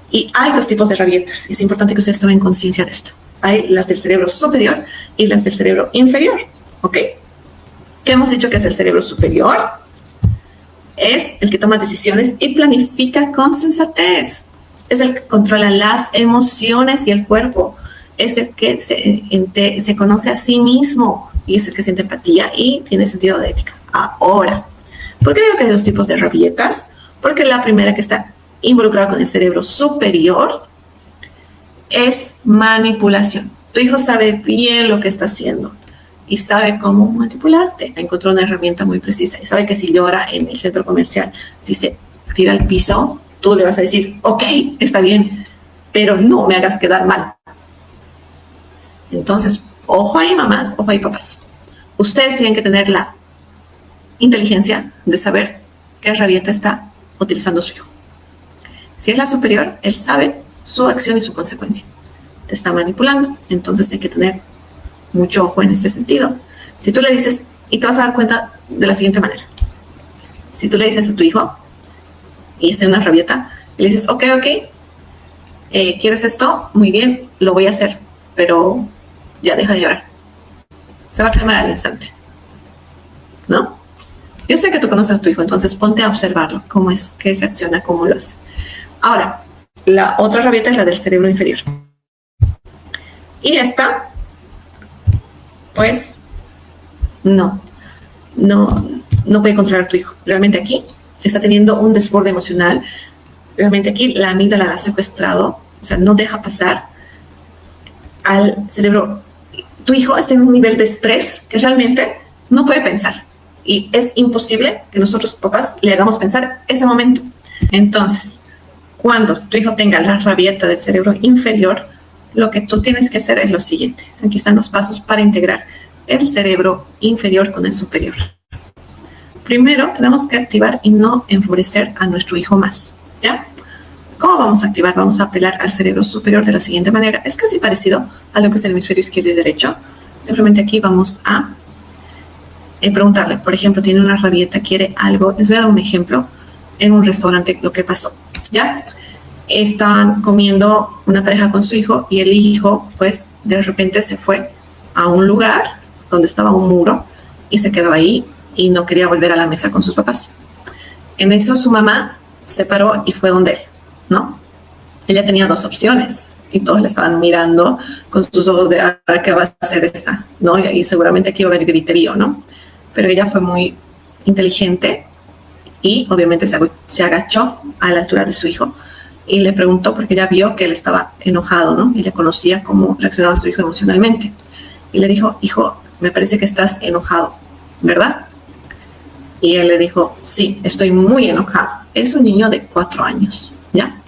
Y hay 2 tipos de rabietas. Es importante que ustedes tomen conciencia de esto. Hay las del cerebro superior y las del cerebro inferior, ¿ok? ¿Qué hemos dicho que es el cerebro superior? Es el que toma decisiones y planifica con sensatez. Es el que controla las emociones y el cuerpo. Es el que se conoce a sí mismo y es el que siente empatía y tiene sentido de ética. Ahora, ¿por qué digo que hay 2 tipos de rabietas? Porque la primera, que está involucrada con el cerebro superior, es manipulación. Tu hijo sabe bien lo que está haciendo y sabe cómo manipularte. Encontró una herramienta muy precisa y sabe que si llora en el centro comercial, si se tira al piso, tú le vas a decir, ok, está bien, pero no me hagas quedar mal. Entonces, ojo ahí mamás, ojo ahí papás. Ustedes tienen que tener la inteligencia de saber qué rabieta está utilizando su hijo. Si es la superior, él sabe su acción y su consecuencia. te está manipulando. Entonces hay que tener mucho ojo en este sentido. Si tú le dices, y te vas a dar cuenta de la siguiente manera. Si tú le dices a tu hijo, y está en una rabieta, y le dices, ok, ¿quieres esto? Muy bien, lo voy a hacer, pero ya deja de llorar. Se va a calmar al instante, ¿no? Yo sé que tú conoces a tu hijo, entonces ponte a observarlo, cómo es que reacciona, cómo lo hace. Ahora, la otra rabieta es la del cerebro inferior. Y esta, pues, no puede controlar a tu hijo. Realmente aquí está teniendo un desborde emocional. Realmente aquí la amígdala la ha secuestrado, o sea, no deja pasar al cerebro. Tu hijo está en un nivel de estrés que realmente no puede pensar. Y es imposible que nosotros, papás, le hagamos pensar ese momento. Entonces, cuando tu hijo tenga la rabieta del cerebro inferior, lo que tú tienes que hacer es lo siguiente. Aquí están los pasos para integrar el cerebro inferior con el superior. Primero, tenemos que activar y no enfurecer a nuestro hijo más, ¿ya? ¿Cómo vamos a activar? Vamos a apelar al cerebro superior de la siguiente manera. Es casi parecido a lo que es el hemisferio izquierdo y derecho. Simplemente aquí vamos a preguntarle. Por ejemplo, tiene una rabieta, quiere algo. Les voy a dar un ejemplo en un restaurante lo que pasó, ¿ya? Estaban comiendo una pareja con su hijo y el hijo, pues, de repente se fue a un lugar donde estaba un muro y se quedó ahí y no quería volver a la mesa con sus papás. En eso su mamá se paró y fue donde él, ¿no? Ella tenía dos opciones y todos la estaban mirando con sus ojos de ahora qué va a hacer esta, ¿no? Y seguramente aquí iba a haber griterío, ¿no? Pero ella fue muy inteligente y obviamente se agachó a la altura de su hijo y le preguntó porque ella vio que él estaba enojado, ¿no? Ella conocía cómo reaccionaba su hijo emocionalmente. Y le dijo, hijo, me parece que estás enojado, ¿verdad? Y él le dijo, sí, estoy muy enojado. Es un niño de 4 años, ¿ya?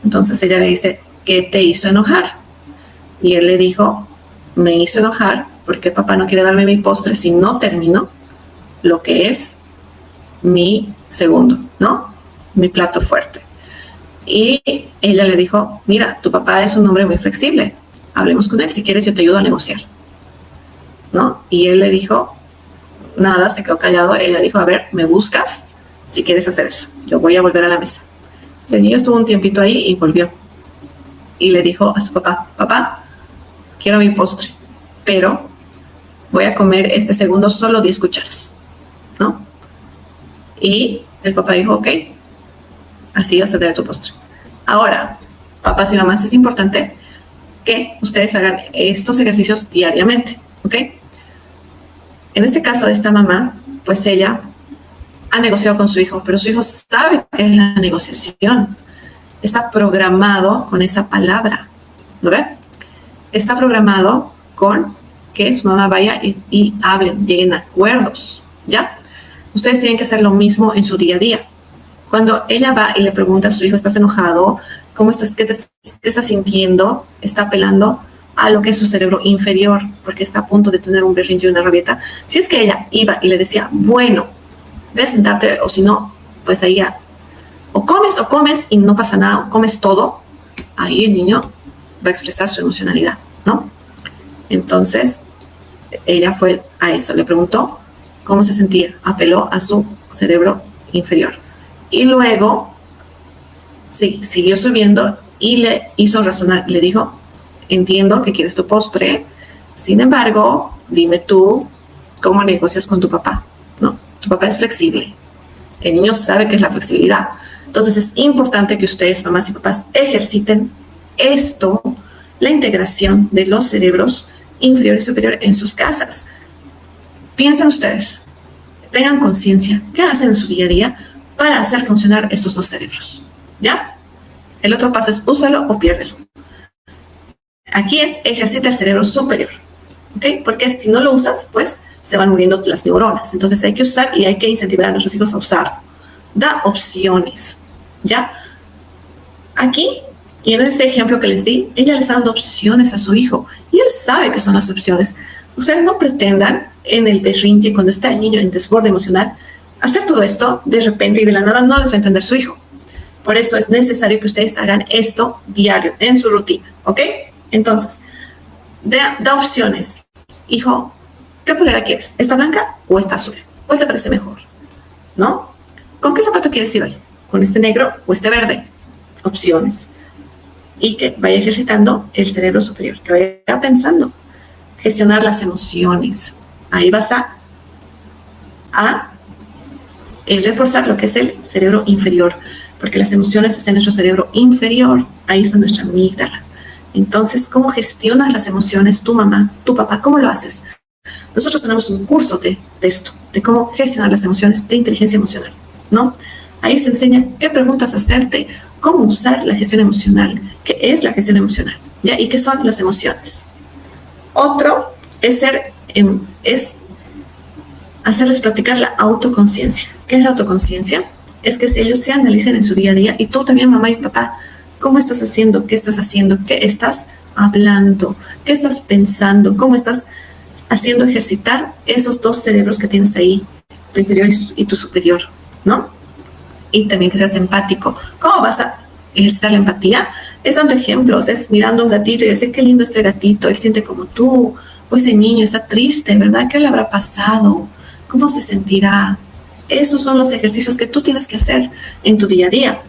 Entonces ella le dice, ¿qué te hizo enojar? Y él le dijo, me hizo enojar porque papá no quiere darme mi postre si no termino lo que es mi segundo, ¿no? Mi plato fuerte. Y ella le dijo, mira, tu papá es un hombre muy flexible. Hablemos con él, si quieres yo te ayudo a negociar, ¿no? Y él le dijo, nada, se quedó callado. Ella dijo, a ver, me buscas si quieres hacer eso. Yo voy a volver a la mesa. El niño estuvo un tiempito ahí y volvió. Y le dijo a su papá, papá, quiero mi postre, pero voy a comer este segundo solo 10 cucharas, ¿no? Y el papá dijo, ok, así vas a tener tu postre. Ahora, papás y mamás, es importante que ustedes hagan estos ejercicios diariamente, ¿ok? En este caso de esta mamá, pues ella ha negociado con su hijo, pero su hijo sabe que es la negociación. Está programado con esa palabra, ¿no ve? Está programado con que su mamá vaya y hablen, lleguen a acuerdos, ¿ya? Ustedes tienen que hacer lo mismo en su día a día. Cuando ella va y le pregunta a su hijo, ¿estás enojado? ¿Cómo estás? ¿Qué estás sintiendo? Está apelando a lo que es su cerebro inferior, porque está a punto de tener un berrinche y una rabieta. Si es que ella iba y le decía, bueno, ve a sentarte, o si no, pues ahí ya, o comes y no pasa nada, o comes todo, ahí el niño va a expresar su emocionalidad, ¿no? Entonces, ella fue a eso, le preguntó cómo se sentía, apeló a su cerebro inferior. Y luego siguió subiendo y le hizo razonar, le dijo, entiendo que quieres tu postre, sin embargo, dime tú cómo negocias con tu papá, ¿no? Tu papá es flexible, el niño sabe qué es la flexibilidad. Entonces es importante que ustedes, mamás y papás, ejerciten esto, la integración de los cerebros inferior y superior en sus casas. Piensen ustedes, tengan conciencia, ¿qué hacen en su día a día para hacer funcionar estos dos cerebros? ¿Ya? El otro paso es úsalo o piérdelo. Aquí es ejercita el cerebro superior, ¿ok? Porque si no lo usas, pues se van muriendo las neuronas. Entonces hay que usar y hay que incentivar a nuestros hijos a usar. Da opciones, ¿ya? Aquí, y en este ejemplo que les di, ella le está dando opciones a su hijo y él sabe que son las opciones. Ustedes no pretendan en el berrinche, cuando está el niño en desborde emocional, hacer todo esto de repente y de la nada no les va a entender su hijo. Por eso es necesario que ustedes hagan esto diario, en su rutina, ¿ok? Entonces, da opciones. Hijo, ¿qué polera quieres? ¿Está blanca o está azul? ¿Cuál te parece mejor? ¿No? ¿Con qué zapato quieres ir hoy? ¿Con este negro o este verde? Opciones. Y que vaya ejercitando el cerebro superior, que vaya pensando. Gestionar las emociones. Ahí vas a reforzar lo que es el cerebro inferior, porque las emociones están en nuestro cerebro inferior. Ahí está nuestra amígdala. Entonces, ¿cómo gestionas las emociones tu mamá, tu papá? ¿Cómo lo haces? Nosotros tenemos un curso de esto, de cómo gestionar las emociones, de inteligencia emocional, ¿no? Ahí se enseña qué preguntas hacerte, cómo usar la gestión emocional, qué es la gestión emocional, ¿ya? Y qué son las emociones. Otro es hacerles practicar la autoconciencia. ¿Qué es la autoconciencia? Es que si ellos se analicen en su día a día, y tú también, mamá y papá, ¿cómo estás haciendo? ¿Qué estás haciendo? ¿Qué estás hablando? ¿Qué estás pensando? ¿Cómo estás haciendo ejercitar esos dos cerebros que tienes ahí, tu inferior y tu superior, ¿no? Y también que seas empático. ¿Cómo vas a ejercitar la empatía? Es dando ejemplos, es mirando a un gatito y decir, qué lindo este gatito, él siente como tú, o ese niño está triste, ¿verdad? ¿Qué le habrá pasado? ¿Cómo se sentirá? Esos son los ejercicios que tú tienes que hacer en tu día a día.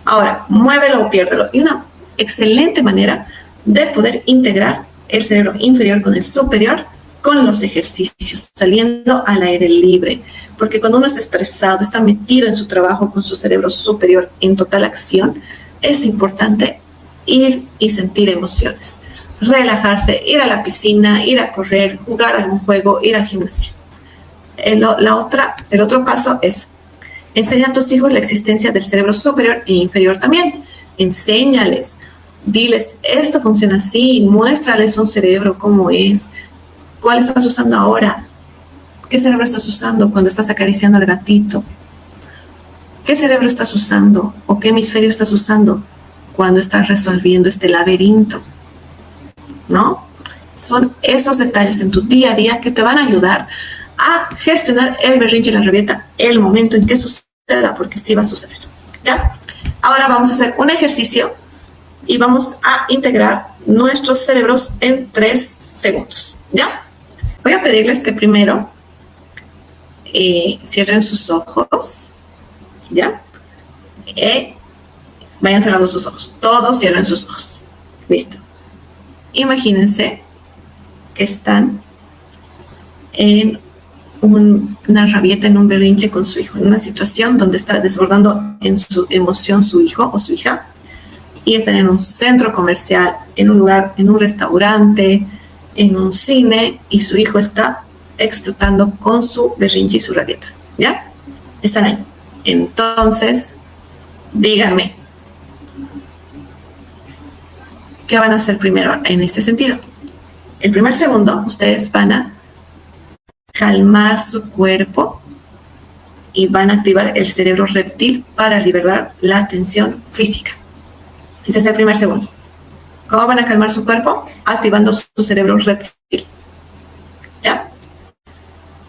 Ahora, muévelo o piérdelo. Y una excelente manera de poder integrar el cerebro inferior con el superior con los ejercicios, saliendo al aire libre. Porque cuando uno está estresado, está metido en su trabajo con su cerebro superior en total acción, es importante ir y sentir emociones. Relajarse, ir a la piscina, ir a correr, jugar algún juego, ir al gimnasio. El otro paso es enseñar a tus hijos la existencia del cerebro superior e inferior también. Enséñales, diles, esto funciona así, muéstrales un cerebro cómo es, cuál estás usando ahora, qué cerebro estás usando cuando estás acariciando al gatito, qué cerebro estás usando o qué hemisferio estás usando cuando estás resolviendo este laberinto, ¿no? Son esos detalles en tu día a día que te van a ayudar a gestionar el berrinche y la rabieta el momento en que suceda, porque sí va a suceder, ¿ya? Ahora vamos a hacer un ejercicio y vamos a integrar nuestros cerebros en 3 segundos, ¿ya? Voy a pedirles que primero cierren sus ojos, ¿ya? Vayan cerrando sus ojos, todos cierren sus ojos, listo. Imagínense que están en una rabieta, en un berrinche con su hijo, en una situación donde está desbordando en su emoción su hijo o su hija, y están en un centro comercial, en un lugar, en un restaurante, en un cine, y su hijo está explotando con su berrinche y su rabieta, ¿ya? Están ahí. Entonces, díganme, ¿qué van a hacer primero en este sentido? El primer segundo, ustedes van a calmar su cuerpo y van a activar el cerebro reptil para liberar la tensión física. Ese es el primer segundo. ¿Cómo van a calmar su cuerpo? Activando su cerebro reptil, ¿ya?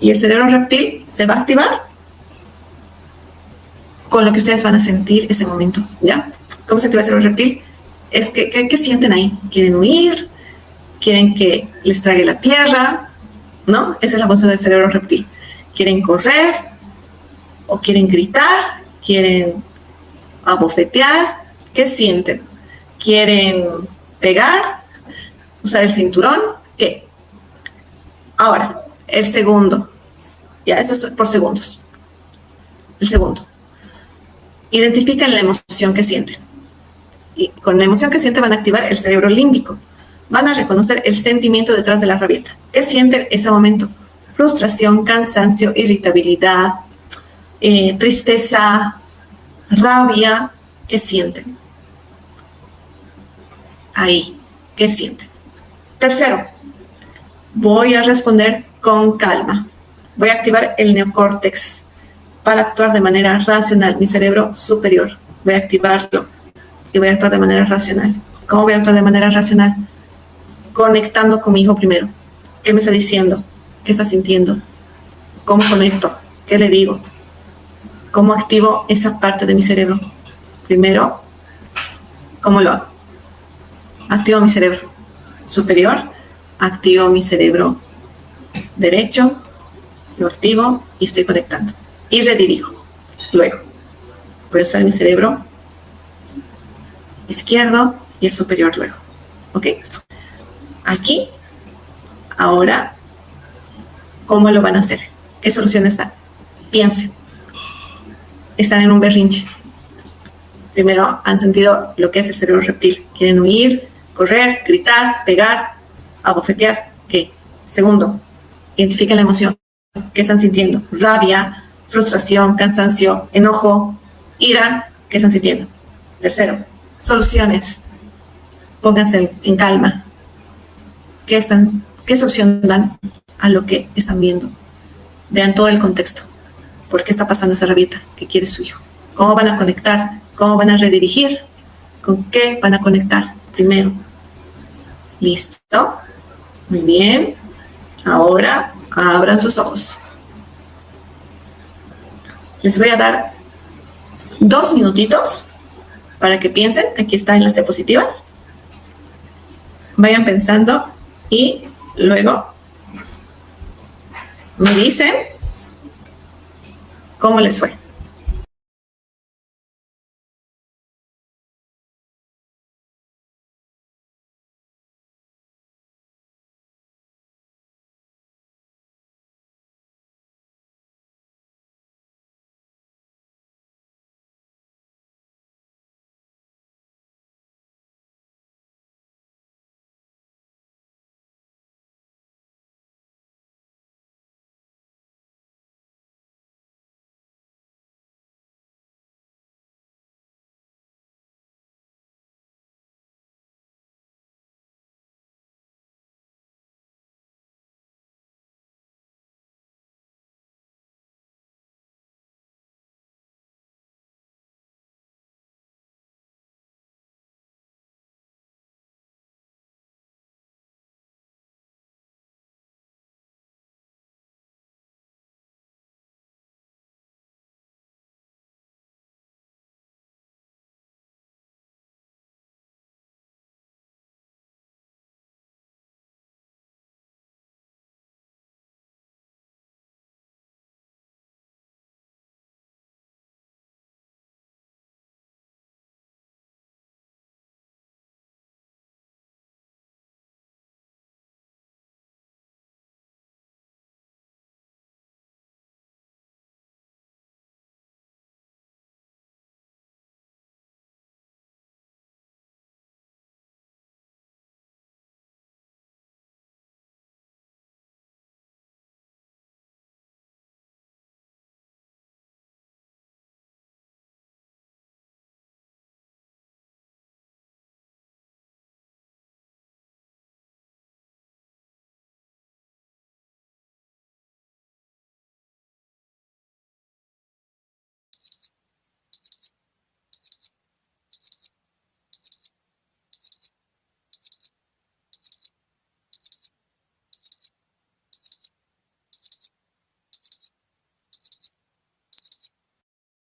Y el cerebro reptil se va a activar con lo que ustedes van a sentir ese momento, ¿ya? ¿Cómo se activa el cerebro reptil? Es que, ¿qué sienten ahí? ¿Quieren huir? ¿Quieren que les trague la tierra? ¿No? Esa es la función del cerebro reptil. ¿Quieren correr? ¿O quieren gritar? ¿Quieren abofetear? ¿Qué sienten? ¿Quieren pegar? ¿Usar el cinturón? ¿Qué? Ahora, el segundo. Ya, esto es por segundos. El segundo. Identifican la emoción que sienten. Y con la emoción que sienten van a activar el cerebro límbico. Van a reconocer el sentimiento detrás de la rabieta. ¿Qué sienten ese momento? Frustración, cansancio, irritabilidad, tristeza, rabia. ¿Qué sienten? Ahí, ¿qué sienten? Tercero, voy a responder con calma. Voy a activar el neocórtex para actuar de manera racional, mi cerebro superior. Voy a activarlo y voy a actuar de manera racional. ¿Cómo voy a actuar de manera racional? Conectando con mi hijo primero. ¿Qué me está diciendo? ¿Qué está sintiendo? ¿Cómo conecto? ¿Qué le digo? ¿Cómo activo esa parte de mi cerebro? Primero, ¿cómo lo hago? Activo mi cerebro. superior, activo mi cerebro derecho, lo activo y estoy conectando. Y redirijo. Luego, voy a usar mi cerebro izquierdo y el superior luego. ¿Ok? Aquí, ahora, ¿cómo lo van a hacer? ¿Qué soluciones dan? Piensen. Están en un berrinche. Primero, han sentido lo que es el cerebro reptil. Quieren huir, correr, gritar, pegar, abofetear. ¿Qué? Segundo, identifiquen la emoción. ¿Qué están sintiendo? Rabia, frustración, cansancio, enojo, ira. ¿Qué están sintiendo? Tercero, soluciones. Pónganse en calma. ¿Qué solución dan a lo que están viendo? Vean todo el contexto. ¿Por qué está pasando esa rabieta? ¿Qué quiere su hijo? ¿Cómo van a conectar? ¿Cómo van a redirigir? ¿Con qué van a conectar primero? ¿Listo? Muy bien. Ahora abran sus ojos. Les voy a dar 2 minutitos para que piensen. Aquí están las diapositivas. Vayan pensando y luego me dicen cómo les fue.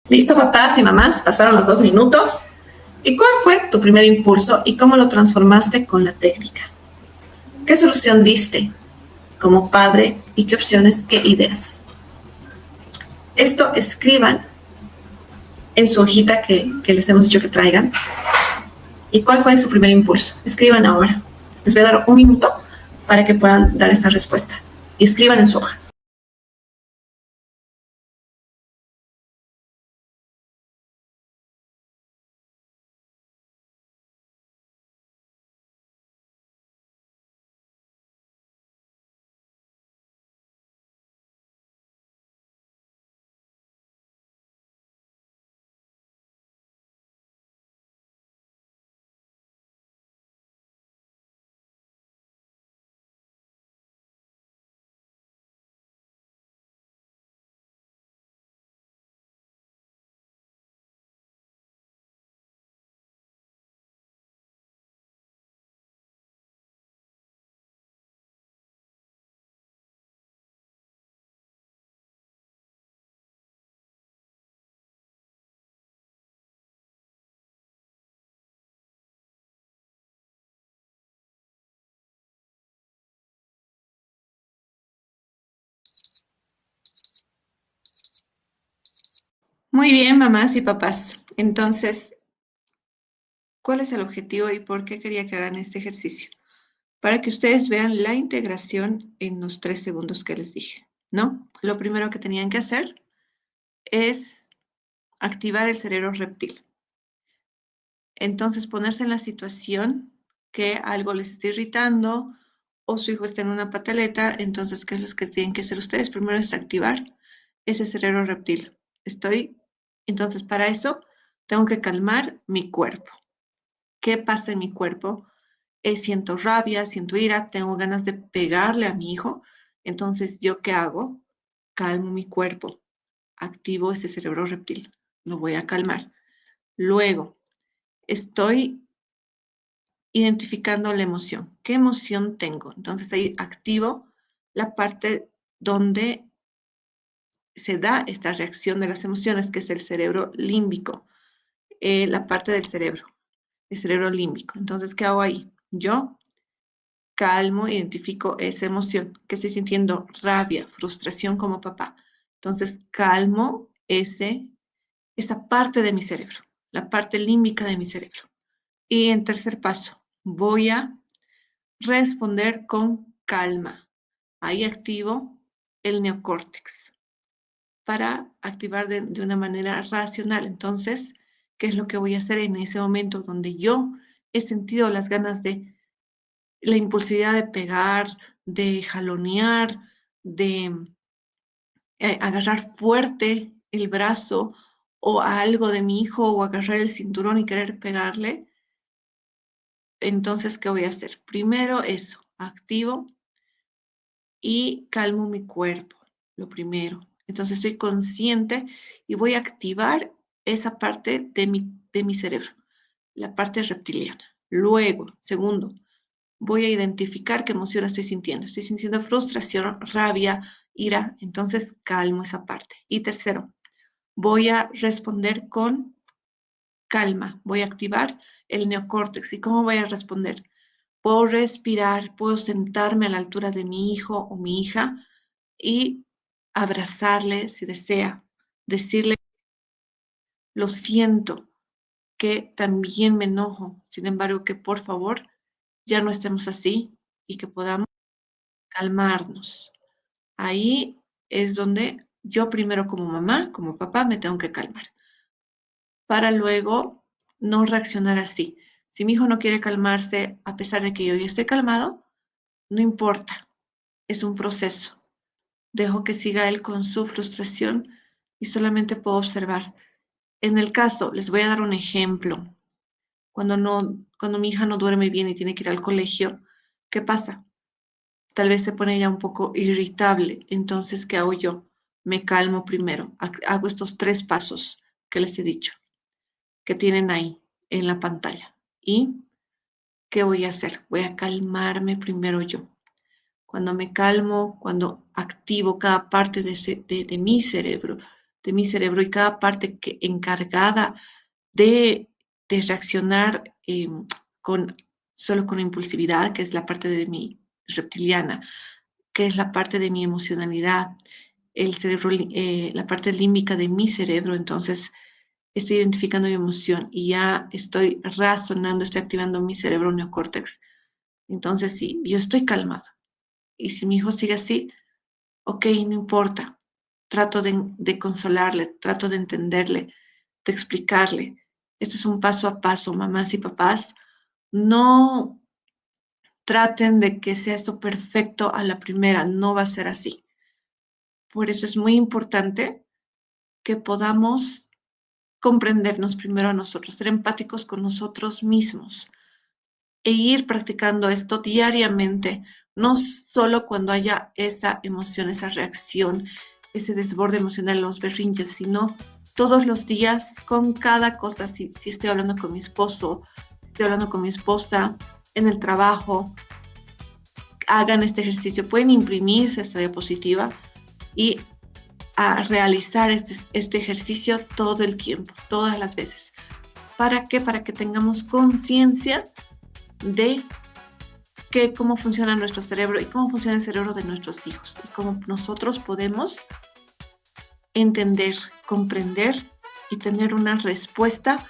Listo, papás y mamás, pasaron los 2 minutos. ¿Y cuál fue tu primer impulso y cómo lo transformaste con la técnica? ¿Qué solución diste como padre y qué opciones, qué ideas? Esto escriban en su hojita que les hemos dicho que traigan. ¿Y cuál fue su primer impulso? Escriban ahora. Les voy a dar 1 minuto para que puedan dar esta respuesta. Y escriban en su hoja. Muy bien, mamás y papás. Entonces, ¿cuál es el objetivo y por qué quería que hagan este ejercicio? Para que ustedes vean la integración en los 3 segundos que les dije, ¿no? Lo primero que tenían que hacer es activar el cerebro reptil. Entonces, ponerse en la situación que algo les esté irritando o su hijo está en una pataleta, entonces, ¿qué es lo que tienen que hacer ustedes? Primero es activar ese cerebro reptil. Entonces, para eso, tengo que calmar mi cuerpo. ¿Qué pasa en mi cuerpo? Siento rabia, siento ira, tengo ganas de pegarle a mi hijo. Entonces, ¿yo qué hago? Calmo mi cuerpo, activo ese cerebro reptil, lo voy a calmar. Luego, estoy identificando la emoción. ¿Qué emoción tengo? Entonces, ahí activo la parte donde se da esta reacción de las emociones, que es el cerebro límbico, la parte del cerebro, el cerebro límbico. Entonces, ¿qué hago ahí? Yo calmo, identifico esa emoción que estoy sintiendo, rabia, frustración como papá. Entonces, calmo esa parte de mi cerebro, la parte límbica de mi cerebro. Y en tercer paso, voy a responder con calma. Ahí activo el neocórtex para activar de una manera racional. Entonces, ¿qué es lo que voy a hacer en ese momento donde yo he sentido las ganas de la impulsividad de pegar, de jalonear, de agarrar fuerte el brazo o a algo de mi hijo o agarrar el cinturón y querer pegarle? Entonces, ¿qué voy a hacer? Primero eso, activo y calmo mi cuerpo, lo primero. Entonces, estoy consciente y voy a activar esa parte de mi cerebro, la parte reptiliana. Luego, segundo, voy a identificar qué emoción estoy sintiendo. Estoy sintiendo frustración, rabia, ira, entonces calmo esa parte. Y tercero, voy a responder con calma, voy a activar el neocórtex. ¿Y cómo voy a responder? Puedo respirar, puedo sentarme a la altura de mi hijo o mi hija y abrazarle si desea, decirle, lo siento, que también me enojo, sin embargo, que por favor ya no estemos así y que podamos calmarnos. Ahí es donde yo primero como mamá, como papá, me tengo que calmar para luego no reaccionar así. Si mi hijo no quiere calmarse a pesar de que yo ya estoy calmado, no importa, es un proceso. Dejo que siga él con su frustración y solamente puedo observar. En el caso, les voy a dar un ejemplo. Cuando mi hija no duerme bien y tiene que ir al colegio, ¿qué pasa? Tal vez se pone ya un poco irritable. Entonces, ¿qué hago yo? Me calmo primero. Hago estos 3 pasos que les he dicho, que tienen ahí en la pantalla. ¿Y qué voy a hacer? Voy a calmarme primero yo. Cuando me calmo, cuando activo cada parte de mi cerebro y cada parte encargada de, de reaccionar con, solo con impulsividad, que es la parte de mi reptiliana, que es la parte de mi emocionalidad, el cerebro, la parte límbica de mi cerebro. Entonces, estoy identificando mi emoción y ya estoy razonando, estoy activando mi cerebro neocórtex. Entonces, sí, yo estoy calmado. Y si mi hijo sigue así, ok, no importa. Trato de consolarle, trato de entenderle, de explicarle. Esto es un paso a paso, mamás y papás. No traten de que sea esto perfecto a la primera, no va a ser así. Por eso es muy importante que podamos comprendernos primero a nosotros, ser empáticos con nosotros mismos e ir practicando esto diariamente, no solo cuando haya esa emoción, esa reacción, ese desborde emocional, los berrinches, sino todos los días con cada cosa. Si estoy hablando con mi esposo, si estoy hablando con mi esposa, en el trabajo, hagan este ejercicio. Pueden imprimirse esta diapositiva y a realizar este ejercicio todo el tiempo, todas las veces. ¿Para qué? Para que tengamos conciencia de cómo funciona nuestro cerebro y cómo funciona el cerebro de nuestros hijos y cómo nosotros podemos entender, comprender y tener una respuesta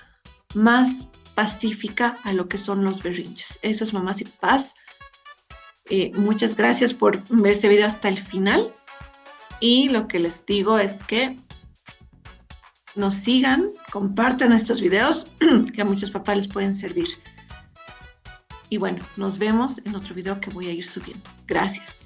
más pacífica a lo que son los berrinches. Eso es Mamás y Papás. Muchas gracias por ver este video hasta el final. Y lo que les digo es que nos sigan, compartan estos videos que a muchos papás les pueden servir. Y bueno, nos vemos en otro video que voy a ir subiendo. Gracias.